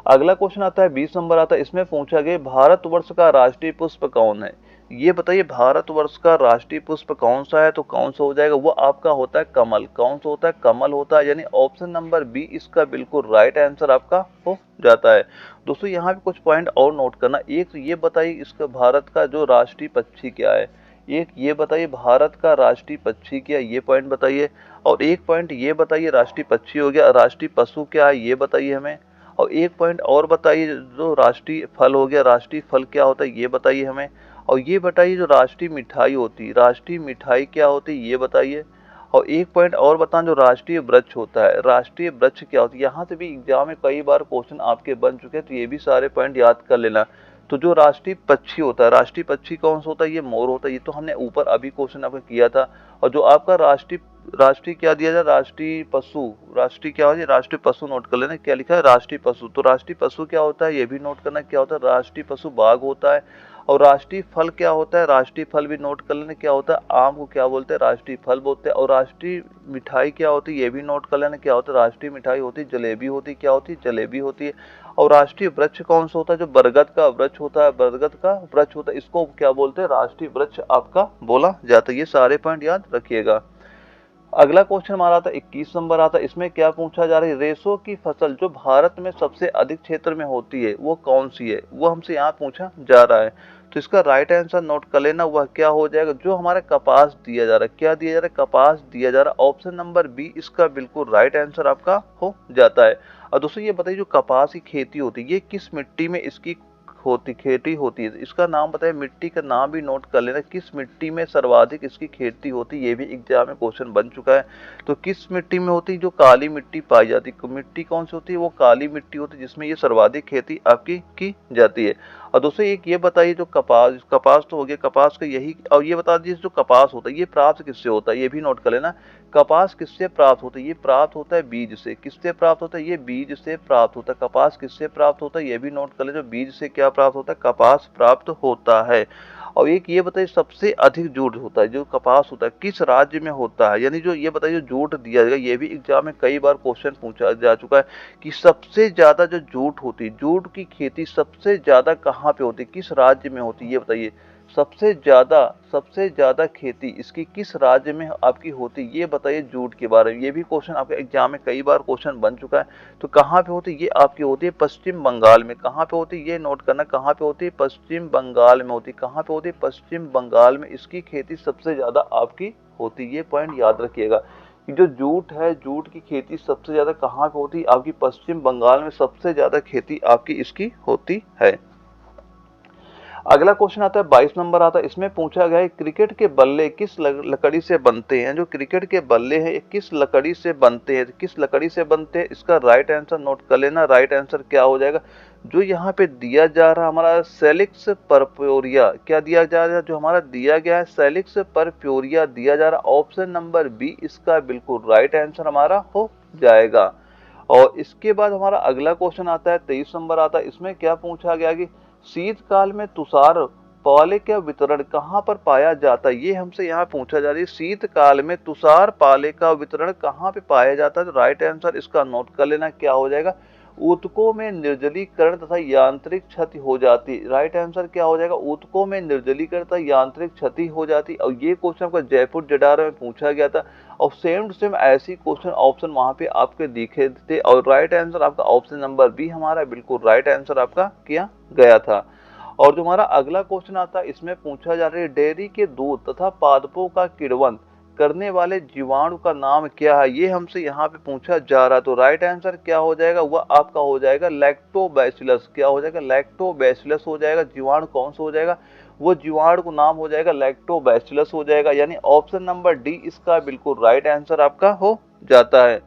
अगला क्वेश्चन आता है 20 नंबर आता है, इसमें पूछा गया भारतवर्ष का राष्ट्रीय पुष्प कौन है। ये बताइए भारतवर्ष का राष्ट्रीय पुष्प कौन सा है, तो कौन सा हो जाएगा, वो आपका होता है कमल। कौन सा होता है, कमल होता है, यानी ऑप्शन नंबर बी इसका बिल्कुल राइट आंसर आपका हो जाता है। दोस्तों यहाँ पे कुछ पॉइंट और नोट करना, एक तो ये बताइए इसका भारत का जो राष्ट्रीय पक्षी क्या है, एक ये बताइए भारत का राष्ट्रीय पक्षी क्या है, ये पॉइंट बताइए। और एक पॉइंट ये बताइए राष्ट्रीय पक्षी हो गया, राष्ट्रीय पशु क्या है ये बताइए हमें। और एक पॉइंट और बताइए जो राष्ट्रीय फल हो गया, राष्ट्रीय फल क्या होता है ये बताइए हमें। और ये बताइए जो राष्ट्रीय मिठाई होती है, राष्ट्रीय मिठाई क्या होती है ये बताइए। और एक पॉइंट और बताएं जो राष्ट्रीय वृक्ष होता है, राष्ट्रीय वृक्ष क्या होती है। यहाँ से भी एग्जाम में कई बार क्वेश्चन आपके बन चुके हैं, तो ये भी सारे पॉइंट याद कर लेना। तो जो राष्ट्रीय पक्षी होता है, राष्ट्रीय पक्षी कौन सा होता है, ये मोर होता है, ये तो हमने ऊपर अभी क्वेश्चन आपका किया था। और जो आपका राष्ट्रीय क्या दिया जाए, राष्ट्रीय पशु, राष्ट्रीय क्या हो जाए, राष्ट्रीय पशु नोट कर लेना, क्या लिखा है राष्ट्रीय पशु। तो राष्ट्रीय पशु क्या होता है ये भी नोट करना, क्या होता है राष्ट्रीय पशु बाघ होता है। और राष्ट्रीय फल क्या होता है, राष्ट्रीय फल भी नोट कर लेना, क्या होता है आम को क्या बोलते हैं, राष्ट्रीय फल बोलते हैं। और राष्ट्रीय मिठाई क्या होती है ये भी नोट कर लेना, क्या होता है राष्ट्रीय मिठाई होती है जलेबी होती है, क्या होती है जलेबी होती है। और राष्ट्रीय वृक्ष कौन सा होता है, जो बरगद का वृक्ष होता है, बरगद का वृक्ष होता है, इसको क्या बोलते हैं राष्ट्रीय वृक्ष आपका बोला जाता है। ये सारे पॉइंट याद रखिएगा। अगला क्वेश्चन हमारा आता है 21 नंबर आता है, इसमें क्या पूछा जा रहा है, रेशों की फसल जो भारत में सबसे अधिक क्षेत्र में होती है वो कौन सी है, वो हमसे यहाँ पूछा जा रहा है। तो इसका राइट आंसर नोट कर लेना, वह क्या हो जाएगा, जो हमारा कपास दिया जा रहा है, क्या दिया जा रहा है, कपास दिया जा रहा है। ऑप्शन नंबर बी इसका बिल्कुल राइट आंसर आपका हो जाता है। और दोस्तों ये बताइए जो कपास की खेती होती है ये किस मिट्टी में इसकी खेती होती है, इसका नाम बताइए, मिट्टी का नाम भी नोट कर लेना, किस मिट्टी में सर्वाधिक इसकी खेती होती है, ये भी एग्जाम में क्वेश्चन बन चुका है। तो किस मिट्टी में होती है, जो काली मिट्टी पाई जाती है, मिट्टी कौन सी होती है, वो काली मिट्टी होती है जिसमें ये सर्वाधिक खेती आपकी की जाती है। और दोस्तों एक ये बताइए जो कपास तो हो गया, कपास का यही, और ये बता दीजिए जो कपास होता है ये प्राप्त किससे होता है, ये भी नोट कर लेना। कपास किससे प्राप्त होता है, ये प्राप्त होता है बीज से। किससे प्राप्त होता है, ये बीज से प्राप्त होता है। कपास किससे प्राप्त होता है, ये भी नोट कर ले, जो बीज से क्या प्राप्त होता है, कपास प्राप्त होता है। और एक ये बताइए सबसे अधिक जूट होता है, जो कपास होता है किस राज्य में होता है, यानी जो ये बताइए जो जूट दिया जाएगा, ये भी एग्जाम में कई बार क्वेश्चन पूछा जा चुका है कि सबसे ज्यादा जो जूट होती है, जूट की खेती सबसे ज्यादा कहाँ पे होती है, किस राज्य में होती है, ये बताइए। सबसे ज्यादा खेती इसकी किस राज्य में आपकी होती है, ये बताइए जूट के बारे में। ये भी क्वेश्चन आपके एग्जाम में कई बार क्वेश्चन बन चुका है। तो कहाँ पे होती है, ये आपकी होती है पश्चिम बंगाल में। कहाँ पे होती है, ये नोट करना, कहाँ पे होती है, पश्चिम बंगाल में होती है। कहाँ पे होती है, पश्चिम बंगाल में इसकी खेती सबसे ज्यादा आपकी होती है। ये पॉइंट याद रखिएगा कि जो जूट है, जूट की खेती सबसे ज्यादा कहाँ पे होती है, आपकी पश्चिम बंगाल में सबसे ज्यादा खेती आपकी इसकी होती है। अगला क्वेश्चन आता है 22 नंबर आता है, इसमें पूछा गया है क्रिकेट के बल्ले किस लकड़ी से बनते हैं। जो क्रिकेट के बल्ले हैं किस लकड़ी से बनते हैं, किस लकड़ी से बनते हैं, इसका राइट आंसर नोट कर लेना। राइट आंसर क्या हो जाएगा, जो यहाँ पे दिया जा रहा हमारा सेलिक्स परपोरिया, क्या दिया जा रहा है, जो हमारा दिया गया है सेलिक्स परपोरिया दिया जा रहा है। ऑप्शन नंबर बी इसका बिल्कुल राइट आंसर हमारा हो जाएगा। और इसके बाद हमारा अगला क्वेश्चन आता है 23 नंबर आता है, इसमें क्या पूछा गया कि शीतकाल में तुषार पाले का वितरण कहाँ पर पाया जाता है, ये हमसे यहाँ पूछा जा रहा है। शीतकाल में तुषार पाले का वितरण कहाँ पे पाया जाता है, तो राइट आंसर इसका नोट कर लेना, क्या हो जाएगा, ऊतकों में निर्जलीकरण तथा यांत्रिक क्षति हो जाती। राइट आंसर क्या हो जाएगा, ऊतकों में निर्जलीकरण तथा यांत्रिक क्षति हो जाती। और ये क्वेश्चन आपका जयपुर जडारा में पूछा गया था, और सेम टू सेम ऐसी क्वेश्चन ऑप्शन वहां पे आपके दिखे थे। और राइट आंसर आपका ऑप्शन नंबर बी हमारा बिल्कुल राइट आंसर आपका किया गया था। और जो हमारा अगला क्वेश्चन आता है, इसमें पूछा जा रहा है डेयरी के दूध तथा पादपों का किण्वन करने वाले जीवाणु का नाम क्या है, ये हमसे यहाँ पे पूछा जा रहा है। तो राइट आंसर क्या हो जाएगा, वह आपका हो जाएगा लैक्टोबैसिलस। क्या हो जाएगा, लैक्टोबैसिलस हो जाएगा। जीवाणु कौन सा हो जाएगा, वो जीवाणु को नाम हो जाएगा लैक्टोबैसिलस हो जाएगा, यानी ऑप्शन नंबर डी इसका बिल्कुल राइट आंसर आपका हो जाता है।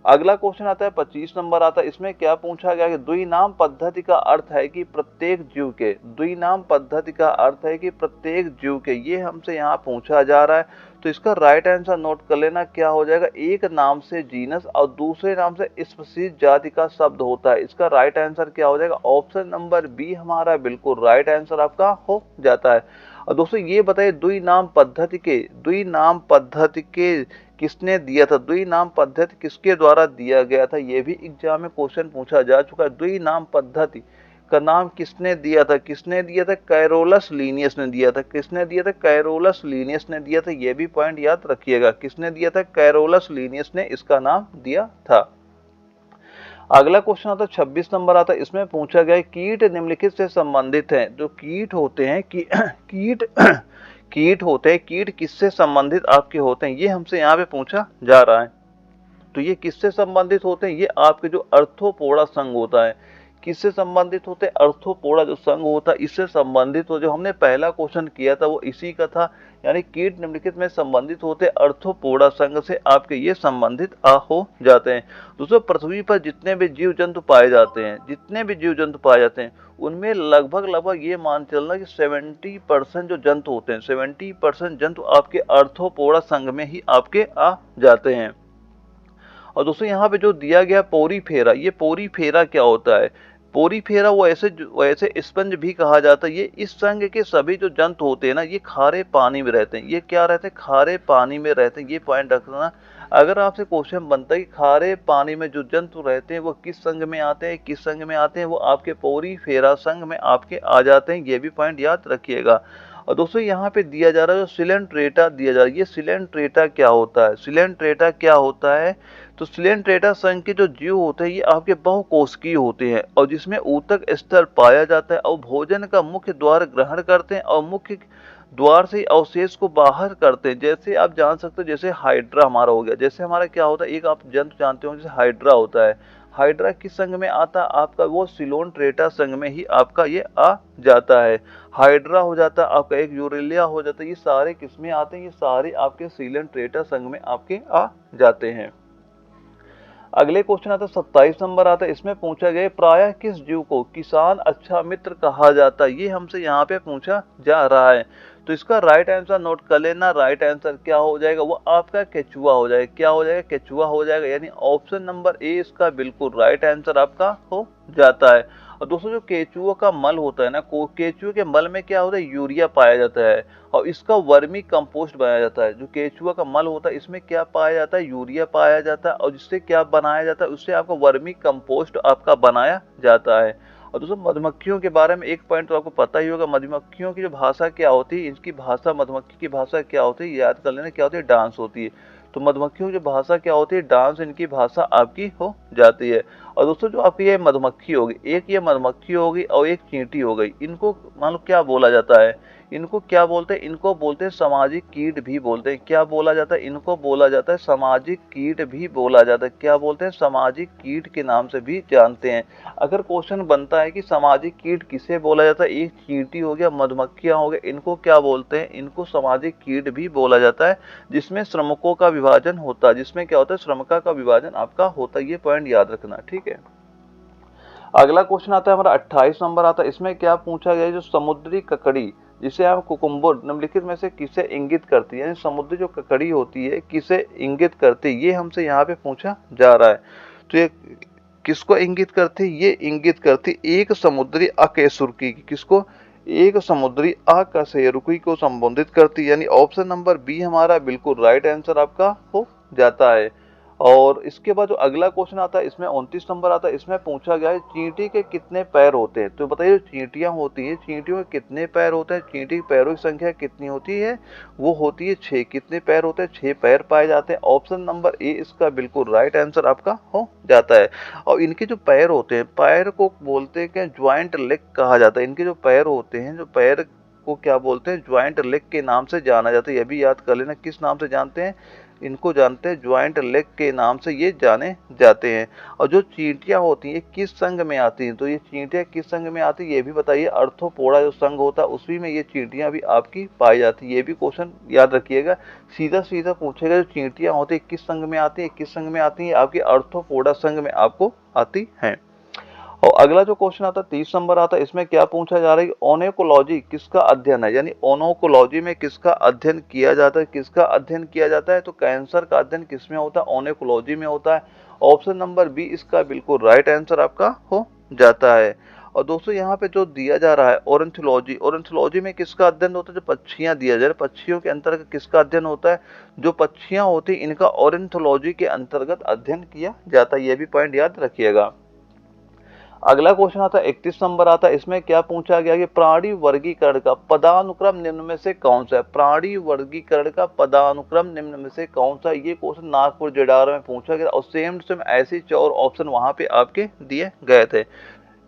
अगला क्वेश्चन आता है 25 नंबर आता है, इसमें क्या पूछा गया कि द्विनाम पद्धति का अर्थ है कि प्रत्येक जीव के, द्विनाम पद्धति का अर्थ है कि प्रत्येक जीव के, ये हमसे यहाँ पूछा जा रहा है। तो इसका राइट आंसर नोट कर लेना, क्या हो जाएगा, एक नाम से जीनस और दूसरे नाम से स्पीशीज जाति का शब्द होता है। इसका राइट आंसर क्या हो जाएगा, ऑप्शन नंबर बी हमारा बिल्कुल राइट आंसर आपका हो जाता है। और दोस्तों ये बताइए द्वि नाम पद्धति के किसने दिया था, द्वि नाम पद्धति किसके द्वारा दिया गया था, ये भी एग्जाम में क्वेश्चन पूछा जा चुका है। द्वि नाम पद्धति का नाम किसने दिया था, कैरोलस लीनियस ने दिया था। किसने दिया था, कैरोलस लीनियस ने दिया था, ये भी पॉइंट याद रखिएगा, किसने दिया था, कैरोलस लीनियस ने इसका नाम दिया था। अगला क्वेश्चन आता है 26 नंबर आता है, इसमें पूछा गया कीट निम्नलिखित से संबंधित हैं। जो कीट होते हैं कीट किससे संबंधित आपके होते हैं, ये हमसे यहाँ पे पूछा जा रहा है। तो ये किससे संबंधित होते हैं, ये आपके जो अर्थोपोडा संघ होता है, किससे संबंधित होते हैं, अर्थोपोडा जो संघ होता है इससे संबंधित हो। जो हमने पहला क्वेश्चन किया था वो इसी का था, यानी कीट निम्नलिखित में संबंधित होते अर्थोपोडा संघ से आपके ये संबंधित हो जाते हैं। दोस्तों पृथ्वी पर जितने भी जीव जंतु पाए जाते हैं उनमें लगभग ये मान चलना कि 70% जो जंतु होते हैं, 70% जंतु आपके अर्थोपोडा संघ में ही आपके आ जाते हैं। और दोस्तों यहाँ पे जो दिया गया पोरीफेरा, ये पोरीफेरा क्या होता है, पोरीफेरा वो ऐसे स्पंज भी कहा जाता है। ये इस संघ के सभी जो जंतु होते हैं ना, ये खारे पानी में रहते हैं। ये क्या रहते हैं, खारे पानी में रहते हैं, ये पॉइंट रखना। अगर आपसे क्वेश्चन बनता है कि खारे पानी में जो जंतु रहते हैं वो किस संघ में आते हैं, वो आपके पोरीफेरा संघ में आपके आ जाते हैं, ये भी पॉइंट याद रखिएगा। और दोस्तों यहाँ पे दिया जा रहा है जो सिलेंट्रेटा दिया जा रहा है, ये सिलेंट्रेटा क्या होता है, तो सिलेंट्रेटा संघ के जो जीव होते हैं ये आपके बहुकोशिकीय होते हैं और जिसमें ऊतक स्तर पाया जाता है और भोजन का मुख्य द्वार ग्रहण करते हैं और मुख्य द्वार से अवशेष को बाहर करते हैं। जैसे आप जान सकते हो, जैसे हाइड्रा हमारा हो गया, जैसे हमारा क्या होता है, एक आप जंतु जानते हो जैसे हाइड्रा होता है। हाइड्रा किस संघ में आता है आपका, वो सिलोन्ट्रेटा संघ में ही आपका ये आ जाता है। हाइड्रा हो जाता है आपका, एक यूरेलिया हो जाता है, ये सारे किसमें आते हैं, ये सारे आपके सिलोन्ट्रेटा संघ में आपके आ जाते हैं। अगले क्वेश्चन आता है 27 नंबर आता है, इसमें पूछा गया प्रायः किस जीव को किसान अच्छा मित्र कहा जाता है, ये हमसे यहाँ पे पूछा जा रहा है। तो इसका राइट आंसर नोट कर लेना, राइट आंसर क्या हो जाएगा, वो आपका केचुआ हो जाएगा। क्या हो जाएगा, केचुआ हो जाएगा, यानी ऑप्शन नंबर ए इसका बिल्कुल राइट आंसर आपका हो जाता है। और दोस्तों जो केचुआ का मल होता है ना, केचुए के मल में क्या होता है, यूरिया पाया जाता है और इसका वर्मी कंपोस्ट बनाया जाता है। जो केचुआ का मल होता है इसमें क्या पाया जाता है, यूरिया पाया जाता है और जिससे क्या बनाया जाता है, उससे आपका वर्मी कंपोस्ट आपका बनाया जाता है। और दोस्तों मधुमक्खियों के बारे में एक पॉइंट तो आपको पता ही होगा, मधुमक्खियों की जो भाषा क्या होती है, इनकी भाषा, मधुमक्खी की भाषा क्या होती है, याद कर लेना, क्या होती है, डांस होती है। तो मधुमक्खियों की भाषा क्या होती है, डांस इनकी भाषा आपकी हो जाती है। और दोस्तों जो आपकी ये मधुमक्खी होगी, एक ये मधुमक्खी होगी और एक चींटी हो गई, इनको मान लो क्या बोला जाता है, इनको क्या बोलते हैं, इनको बोलते हैं सामाजिक कीट भी बोलते हैं। क्या बोला जाता है, इनको बोला जाता है सामाजिक कीट भी बोला जाता है। क्या बोलते हैं, सामाजिक कीट के नाम से भी जानते हैं। अगर क्वेश्चन बनता है कि सामाजिक कीट किसे बोला जाता है, एक चींटी हो गया, मधुमक्खियां हो गए, इनको क्या बोलते हैं, इनको सामाजिक कीट भी बोला जाता है, जिसमें श्रमिकों का विभाजन होता है, जिसमें क्या होता है, श्रमिका का विभाजन आपका होता है। ये पॉइंट याद रखना, ठीक है। अगला क्वेश्चन आता है हमारा 28 नंबर आता है, इसमें क्या पूछा गया, जो समुद्री ककड़ी जिसे हम कुकुम्बर निम्नलिखित में से किसे इंगित करती है, यानी समुद्री जो ककड़ी होती है किसे इंगित करती है, ये हमसे यहाँ पे पूछा जा रहा है। तो ये किसको इंगित करती है, ये इंगित करती एक समुद्री अकशेरुकी, किसको, एक समुद्री अकशेरुकी को संबोधित करती है, यानी ऑप्शन नंबर बी हमारा बिल्कुल राइट आंसर आपका हो जाता है। और इसके बाद जो अगला क्वेश्चन आता है, इसमें 29 नंबर आता है, इसमें पूछा गया है चींटी के कितने पैर होते हैं। तो बताइए जो चींटियां होती हैं, चींटियों के कितने पैर होते हैं, चींटी के पैरों की संख्या कितनी होती है, वो होती है 6। कितने पैर होते हैं, 6 पैर पाए जाते हैं। ऑप्शन नंबर ए इसका बिल्कुल राइट आंसर आपका हो जाता है। और इनके जो पैर होते हैं, पैर को बोलते हैं कि ज्वाइंट लेग कहा जाता है। इनके जो पैर होते हैं, जो पैर को क्या बोलते हैं, ज्वाइंट लेग के नाम से जाना जाता है। यह भी याद कर लेना, किस नाम से जानते हैं, इनको जानते हैं ज्वाइंट लेग के नाम से ये जाने जाते हैं। और जो चींटियां होती हैं किस संघ में आती हैं, तो ये चींटियां किस संघ में आती है, ये भी बताइए। अर्थोपोडा जो संघ होता है उसी में ये चींटियां भी आपकी पाई जाती है। ये भी क्वेश्चन याद रखिएगा, सीधा सीधा पूछेगा जो चींटियां होती है किस संघ में आती है, किस संघ में आती है, आपकी अर्थोपोडा संघ में आपको आती हैं। और अगला जो क्वेश्चन आता है 30 नंबर आता है, इसमें क्या पूछा जा रहा है, ओनोकोलॉजी किसका अध्ययन है, यानी ओनोकोलॉजी में किसका अध्ययन किया जाता है, किसका अध्ययन किया जाता है, तो कैंसर का अध्ययन किसमें होता है, ओनोकोलॉजी में होता है। ऑप्शन नंबर बी इसका बिल्कुल राइट आंसर आपका हो जाता है। और दोस्तों यहाँ पे जो दिया जा रहा है ओरेंथोलॉजी, ओरेंथोलॉजी में किसका अध्ययन होता है, जो पक्षियां दिया जा रहा है, पक्षियों के अंतर्गत किसका अध्ययन होता है, जो पक्षियां होती हैं इनका ओरेंथोलॉजी के अंतर्गत अध्ययन किया जाता है, ये भी पॉइंट याद रखिएगा। अगला क्वेश्चन आता है 31 नंबर आता है, इसमें क्या पूछा गया कि प्राणी वर्गीकरण का पदानुक्रम निम्न में से कौन सा है, प्राणी वर्गीकरण का पदानुक्रम निम्न में से कौन सा है, ये क्वेश्चन नागपुर जेडार में पूछा गया और सेम टू सेम ऐसे 4 ऑप्शन वहां पे आपके दिए गए थे।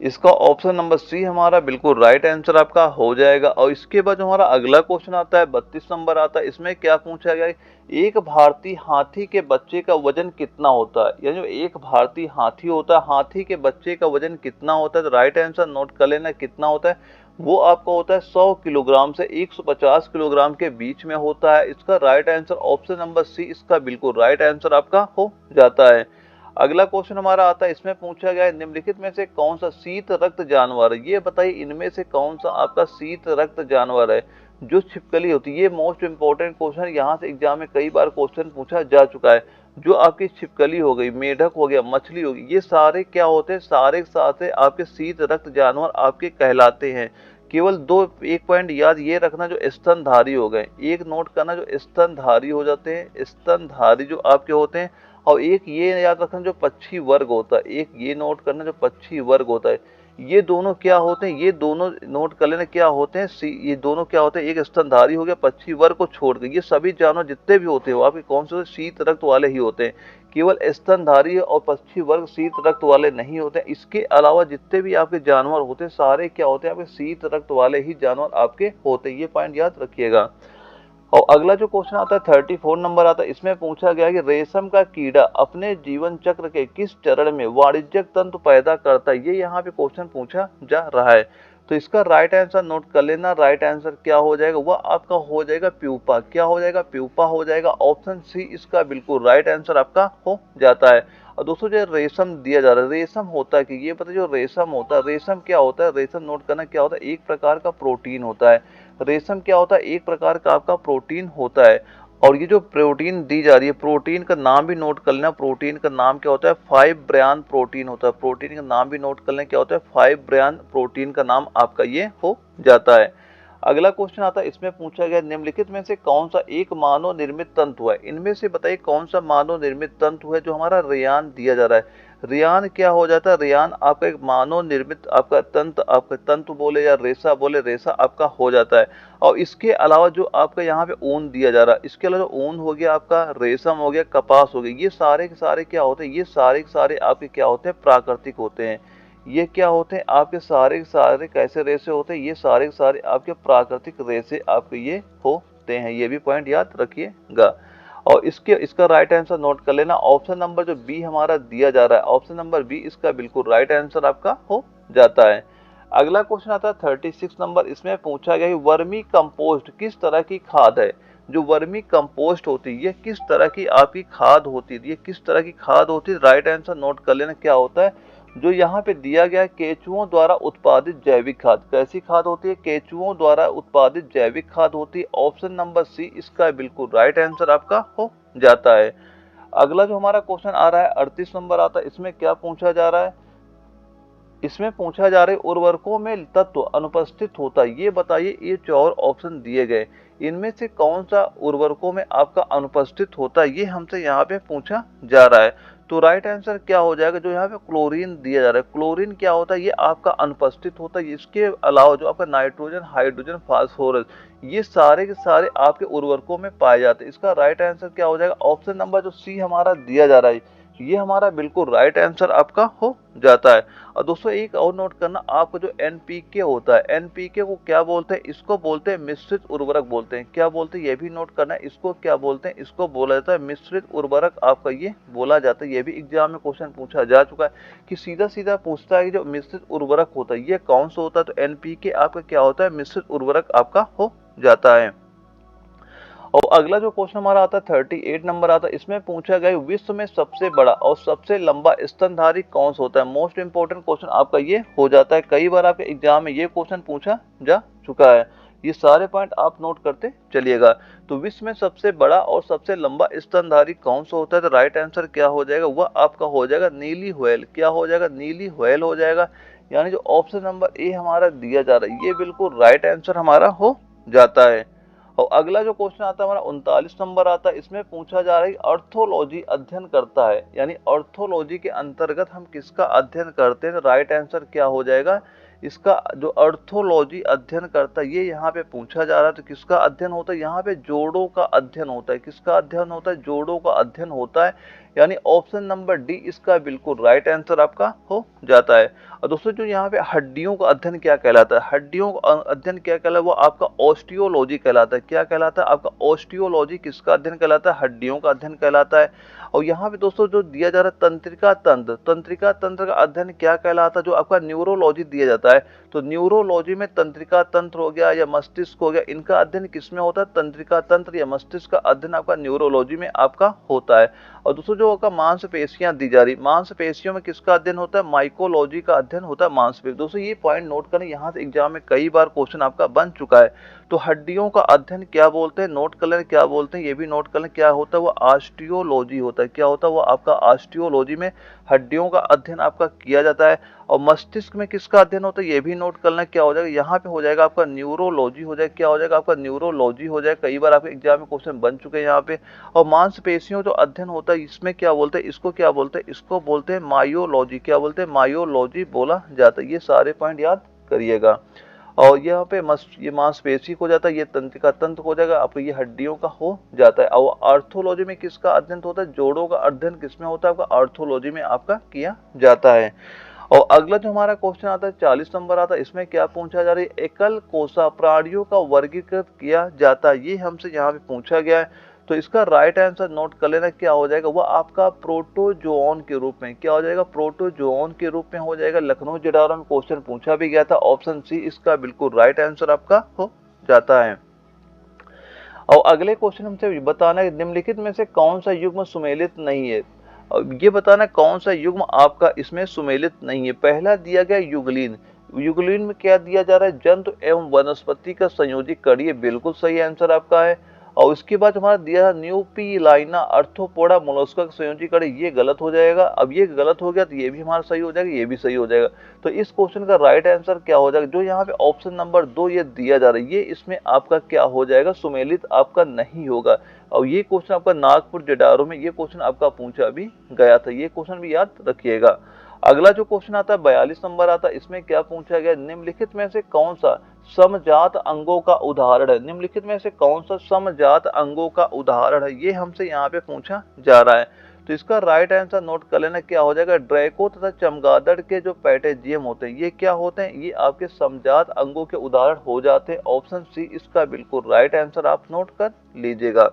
इसका ऑप्शन नंबर सी हमारा बिल्कुल राइट आंसर आपका हो जाएगा। और इसके बाद हमारा अगला क्वेश्चन आता है 32 नंबर आता है, इसमें क्या पूछा गया है, एक भारतीय हाथी के बच्चे का वजन कितना होता है, यानी जो एक भारतीय हाथी होता है, हाथी के बच्चे का वजन कितना होता है, तो राइट आंसर नोट कर लेना कितना होता है, वो आपका होता है 100 किलोग्राम से 150 किलोग्राम के बीच में होता है। इसका right answer option number C इसका बिल्कुल राइट आंसर आपका हो जाता है। अगला क्वेश्चन हमारा आता है, इसमें पूछा गया है निम्नलिखित में से कौन सा शीत रक्त जानवर है, ये बताइए इनमें से कौन सा आपका शीत रक्त जानवर है, जो छिपकली होती है, ये मोस्ट इंपोर्टेंट क्वेश्चन, यहाँ से एग्जाम में कई बार क्वेश्चन पूछा जा चुका है। जो आपकी छिपकली हो गई, मेढक हो गया, मछली होगी, ये सारे क्या होते हैं, सारे सारे आपके शीत रक्त जानवर आपके कहलाते हैं। केवल दो एक पॉइंट याद ये रखना, जो स्तनधारी हो गए, एक नोट करना जो स्तनधारी हो जाते हैं, स्तनधारी जो आपके होते हैं, और एक ये याद रखना जो पक्षी वर्ग होता है, एक ये नोट करना जो पक्षी वर्ग होता है, ये दोनों क्या होते हैं, ये दोनों नोट कर लेना क्या होते हैं, ये दोनों क्या होते हैं, एक स्तनधारी हो गया पक्षी वर्ग को छोड़कर, ये सभी जानवर जितने भी होते हैं आपके कौन से शीत रक्त वाले ही होते हैं। केवल स्तनधारी और पक्षी वर्ग शीत रक्त वाले नहीं होते हैं, इसके अलावा जितने भी आपके जानवर होते हैं सारे क्या होते हैं, आपके शीत रक्त वाले ही जानवर आपके होते हैं, ये पॉइंट याद रखिएगा। और अगला जो क्वेश्चन आता है 34 नंबर आता है, इसमें पूछा गया कि रेशम का कीड़ा अपने जीवन चक्र के किस चरण में वाणिज्यिक तंतु पैदा करता है, ये यहाँ पे क्वेश्चन पूछा जा रहा है। तो इसका राइट आंसर नोट कर लेना, राइट आंसर क्या हो जाएगा, वह आपका हो जाएगा प्यूपा, क्या हो जाएगा, प्यूपा हो जाएगा। ऑप्शन सी इसका बिल्कुल राइट आंसर आपका हो जाता है। और दोस्तों जो रेशम दिया जा रहा है, रेशम होता है कि ये पता, जो रेशम होता है, रेशम क्या होता है, रेशम नोट करना क्या होता है, एक प्रकार का प्रोटीन होता है। रेशम क्या होता है, एक प्रकार का आपका प्रोटीन होता है। और ये जो प्रोटीन दी जा रही है, प्रोटीन का नाम भी नोट कर लेना, प्रोटीन का नाम क्या होता है, 5 ब्रायन प्रोटीन होता है, प्रोटीन का नाम भी नोट कर लेना क्या होता है, 5 ब्रायन प्रोटीन का नाम आपका ये हो जाता है। अगला क्वेश्चन आता है, इसमें पूछा गया निम्नलिखित में से कौन सा एक मानव निर्मित तंतु है, इनमें से बताइए कौन सा मानव निर्मित तंतु है, जो हमारा रेयान दिया जा रहा है। रेयान क्या हो जाता है, रेयान आपका एक मानव निर्मित आपका तंत्र, आपका तंतु बोले या रेशा बोले, रेशा आपका हो जाता है। और इसके अलावा जो आपका यहाँ पे ऊन दिया जा रहा है, इसके अलावा ऊन हो गया आपका, रेशम हो गया, कपास हो गया, ये सारे के सारे क्या होते हैं, ये सारे के सारे आपके क्या होते हैं, प्राकृतिक होते हैं। ये क्या होते हैं आपके सारे के सारे कैसे रेशे होते हैं, ये सारे के सारे आपके प्राकृतिक रेशे आपके ये होते हैं, ये भी पॉइंट याद रखिएगा। और इसका राइट आंसर नोट कर लेना, ऑप्शन नंबर जो बी हमारा दिया जा रहा है, ऑप्शन नंबर बी इसका बिल्कुल राइट आंसर आपका हो जाता है। अगला क्वेश्चन आता है 36 नंबर, इसमें पूछा गया कि वर्मी कंपोस्ट किस तरह की खाद है, जो वर्मी कंपोस्ट होती है ये किस तरह की आपकी खाद होती है, ये किस तरह की खाद होती है, राइट आंसर नोट कर लेना क्या होता है, जो यहाँ पे दिया गया है केंचुओं द्वारा उत्पादित जैविक खाद, कैसी खाद होती है, केंचुओं द्वारा उत्पादित जैविक खाद होती है। ऑप्शन नंबर सी इसका बिल्कुल राइट आंसर आपका हो जाता है। अगला जो हमारा क्वेश्चन आ रहा है 38 नंबर आता है, इसमें क्या पूछा जा रहा है, इसमें पूछा जा रहा है उर्वरकों में तत्व अनुपस्थित होता है, ये बताइए, ये 4 ऑप्शन दिए गए, इनमें से कौन सा उर्वरकों में आपका अनुपस्थित होता है, ये हमसे यहाँ पे पूछा जा रहा है। तो राइट आंसर क्या हो जाएगा, जो यहाँ पे क्लोरीन दिया जा रहा है, क्लोरीन क्या होता है, ये आपका अनुपस्थित होता है। इसके अलावा जो आपका नाइट्रोजन, हाइड्रोजन, फास्फोरस, ये सारे के सारे आपके उर्वरकों में पाए जाते हैं। इसका राइट आंसर क्या हो जाएगा, ऑप्शन नंबर जो सी हमारा दिया जा रहा है, ये हमारा बिल्कुल राइट आंसर आपका हो जाता है। और दोस्तों एक और नोट करना, आपको जो एनपीके होता है, एनपीके को क्या बोलते हैं, इसको बोलते हैं मिश्रित उर्वरक बोलते हैं, क्या बोलते हैं, ये भी नोट करना है, इसको क्या बोलते हैं, इसको बोला जाता है मिश्रित उर्वरक आपका ये बोला जाता है। ये भी एग्जाम में क्वेश्चन पूछा जा चुका है कि सीधा सीधा पूछता है कि जो मिश्रित उर्वरक होता है ये कौन सा होता है, तो एनपीके आपका क्या होता है, मिश्रित उर्वरक आपका हो जाता है। और अगला जो क्वेश्चन हमारा आता है 38 नंबर आता है, इसमें पूछा गया विश्व में सबसे बड़ा और सबसे लंबा स्तनधारी कौन सा होता है। मोस्ट इंपोर्टेंट क्वेश्चन आपका ये हो जाता है, कई बार आपके एग्जाम में ये क्वेश्चन पूछा जा चुका है। ये सारे पॉइंट आप नोट करते चलिएगा। तो विश्व में सबसे बड़ा और सबसे लंबा स्तनधारी कौन सा होता है, तो राइट आंसर क्या हो जाएगा, वह आपका हो जाएगा नीली व्हेल। क्या हो जाएगा, नीली व्हेल हो जाएगा। यानी जो ऑप्शन नंबर ए हमारा दिया जा रहा है ये बिल्कुल राइट आंसर हमारा हो जाता है। और अगला जो क्वेश्चन आता है हमारा 39 नंबर आता है, इसमें पूछा जा रहा है ऑर्थोलॉजी अध्ययन करता है, यानी ऑर्थोलॉजी के अंतर्गत हम किसका अध्ययन करते हैं। राइट आंसर क्या हो जाएगा, इसका जो ऑर्थोलॉजी अध्ययन करता है ये यहाँ पे पूछा जा रहा है। तो किसका अध्ययन होता है, यहाँ पे जोड़ों का अध्ययन होता है। किसका अध्ययन होता है, जोड़ों का अध्ययन होता है। यानी ऑप्शन नंबर डी इसका बिल्कुल राइट आंसर आपका हो जाता है। और दोस्तों जो यहाँ पे हड्डियों का अध्ययन क्या कहलाता है, हड्डियों का अध्ययन क्या कहलाता है, वो आपका ऑस्टियोलॉजी कहलाता है। क्या कहलाता है आपका, ऑस्टियोलॉजी किसका अध्ययन कहलाता है, हड्डियों का अध्ययन कहलाता है। और यहाँ पे दोस्तों जो दिया जा रहा है तंत्रिका तंत्र, तंत्रिका तंत्र का अध्ययन क्या कहलाता है, जो आपका न्यूरोलॉजी दिया जाता है। तो न्यूरोलॉजी में तंत्रिका तंत्र हो गया या मस्तिष्क हो गया, इनका अध्ययन किसमें होता है, तंत्रिका तंत्र या मस्तिष्क का अध्ययन आपका न्यूरोलॉजी में आपका होता है। और दोस्तों जो आपका मांसपेशियां दी जा रही, मांसपेशियों में किसका अध्ययन होता है, माइकोलॉजी का अध्ययन होता है मांसपेशी। दोस्तों ये पॉइंट नोट करें, यहाँ से एग्जाम में कई बार क्वेश्चन आपका बन चुका है। तो हड्डियों का अध्ययन क्या बोलते हैं, नोट कर लें क्या बोलते हैं, ये भी नोट कर लें क्या होता है, वो ऑस्टियोलॉजी होता है। क्या होता है वो आपका ऑस्टियोलॉजी में हड्डियों का अध्ययन आपका किया जाता है। और मस्तिष्क में किसका अध्ययन होता है, ये भी नोट करना क्या हो जाएगा, यहाँ पे हो जाएगा आपका न्यूरोलॉजी हो जाएगा। क्या हो जाएगा आपका, न्यूरोलॉजी हो जाएगा। कई बार आपके एग्जाम में क्वेश्चन बन चुके हैं यहाँ पे। और मांसपेशियों जो अध्ययन होता है इसमें क्या बोलते हैं, इसको क्या बोलते हैं, इसको बोलते हैं मायोलॉजी। क्या बोलते हैं, मायोलॉजी बोला जाता है। ये सारे पॉइंट याद करिएगा। और यहाँ पे ये मांसपेशी हो जाता है, ये तंत्रिका तंत्र हो जाएगा, आपको ये हड्डियों का हो जाता है। और आर्थोलॉजी में किसका अध्ययन होता है, जोड़ों का अध्ययन किसमें होता है, आपका आर्थोलॉजी में आपका किया जाता है। और अगला जो हमारा क्वेश्चन आता है 40 नंबर आता है, इसमें क्या पूछा जा रहा है, एकल कोसा प्राणियों का वर्गीकृत किया जाता है, ये हमसे यहाँ पे पूछा गया है। तो इसका राइट आंसर नोट कर लेना क्या हो जाएगा, वह आपका प्रोटोजोन के रूप में, क्या हो जाएगा, प्रोटोजोन के रूप में हो जाएगा। लखनऊ JDR में क्वेश्चन पूछा भी गया था, ऑप्शन सी इसका बिल्कुल राइट आंसर आपका हो जाता है। और अगले क्वेश्चन हमसे बताना है निम्नलिखित में से कौन सा युग्म सुमेलित नहीं है। ये बताना कौन सा युग्म आपका इसमें सुमेलित नहीं है। पहला दिया गया युगलीन, युगलीन में क्या दिया जा रहा है, जंतु एवं वनस्पति का संयोजी कड़ी, ये बिल्कुल सही आंसर आपका है। और उसके बाद हमारा दिया है न्यूपीलाइना अर्थोपोडा मोलस्का का संयोजी कड़ी, ये गलत हो जाएगा। अब ये गलत हो गया तो ये भी हमारा सही हो जाएगा, ये भी सही हो जाएगा। तो इस क्वेश्चन का राइट आंसर क्या हो जाएगा, जो यहाँ पे ऑप्शन नंबर 2 ये दिया जा रहा है, ये इसमें आपका क्या हो जाएगा, सुमेलित आपका नहीं होगा। और ये क्वेश्चन आपका नागपुर JDR में ये क्वेश्चन आपका पूछा भी गया था, ये क्वेश्चन भी याद रखिएगा। अगला जो क्वेश्चन आता है 42 नंबर आता है, इसमें क्या पूछा गया, निम्नलिखित में से कौन सा समजात अंगों का उदाहरण है, निम्नलिखित में से कौन सा समजात अंगों का उदाहरण है, ये हमसे यहाँ पे पूछा जा रहा है। तो इसका राइट आंसर नोट कर लेना क्या हो जाएगा, ड्रैको तथा चमगादड़ के जो पैटेजियम होते हैं ये क्या होते हैं, ये आपके समजात अंगों के उदाहरण हो जाते हैं। ऑप्शन सी इसका बिल्कुल राइट आंसर आप नोट कर लीजिएगा।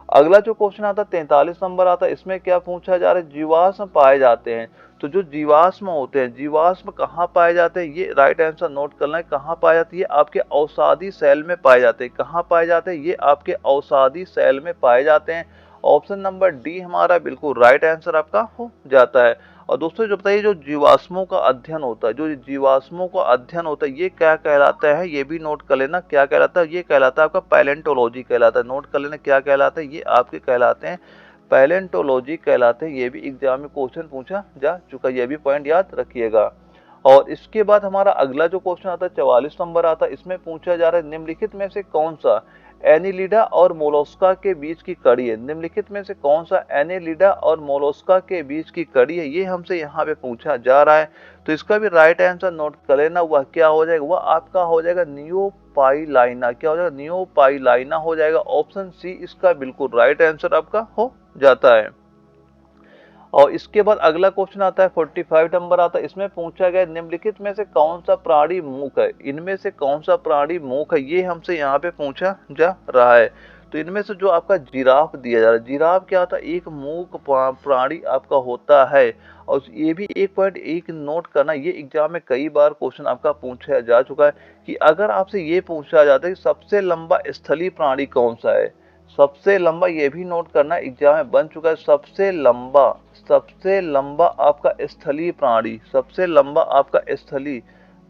अगला जो क्वेश्चन आता है 43 नंबर आता है, इसमें क्या पूछा जा रहा है, जीवाश्म पाए जाते हैं। तो जो जीवाश्म होते हैं, जीवाश्म कहाँ पाए जाते हैं, ये राइट आंसर नोट करना है, कहाँ पाए जाती है, आपके औषधि सेल में पाए जाते हैं। कहाँ पाए जाते हैं, ये आपके औषधि सेल में पाए जाते हैं। ऑप्शन नंबर डी हमारा बिल्कुल राइट आंसर आपका हो जाता है। और दोस्तों जो बताइए जो जीवाश्मों का अध्ययन होता है, जो जीवाश्मों का अध्ययन होता है ये क्या कहलाता है, ये भी नोट कर लेना क्या कहलाता है, ये कहलाता है आपका पैलेंटोलॉजी कहलाता है। नोट कर लेना क्या कहलाता है, ये आपके कहलाते हैं पैलेंटोलॉजी कहलाते हैं। ये भी एग्जाम में क्वेश्चन पूछा जा चुका है, ये भी पॉइंट याद रखिएगा। और इसके बाद हमारा अगला जो क्वेश्चन आता है 44 नंबर आता है, इसमें पूछा जा रहा है निम्नलिखित में से कौन सा एनिलिडा और मोलस्का के बीच की कड़ी है, निम्नलिखित में से कौन सा एनिलिडा और मोलस्का के बीच की कड़ी है, ये हमसे यहाँ पे पूछा जा रहा है। तो इसका भी राइट आंसर नोट कर लेना, वह क्या हो जाएगा, वह आपका हो जाएगा नियोपाइलाइना। क्या हो जाएगा, नियोपाइलाइना हो जाएगा। ऑप्शन सी इसका बिल्कुल राइट आंसर आपका हो जाता है। और इसके बाद अगला क्वेश्चन आता है 45 नंबर आता है, इसमें पूछा गया निम्नलिखित में से कौन सा प्राणी मूक है, इनमें से कौन सा प्राणी मूक है, ये हमसे यहाँ पे पूछा जा रहा है। तो इनमें से जो आपका जिराफ दिया जा रहा है, जिराफ क्या होता है, एक मूक प्राणी आपका होता है। और ये भी एक पॉइंट एक नोट करना, ये एग्जाम में कई बार क्वेश्चन आपका पूछा जा चुका है कि अगर आपसे ये पूछा जाता है कि सबसे लंबा स्थलीय प्राणी कौन सा है, सबसे लंबा, ये भी नोट करना एग्जाम में बन चुका है, सबसे लंबा आपका स्थलीय प्राणी, सबसे लंबा आपका स्थलीय,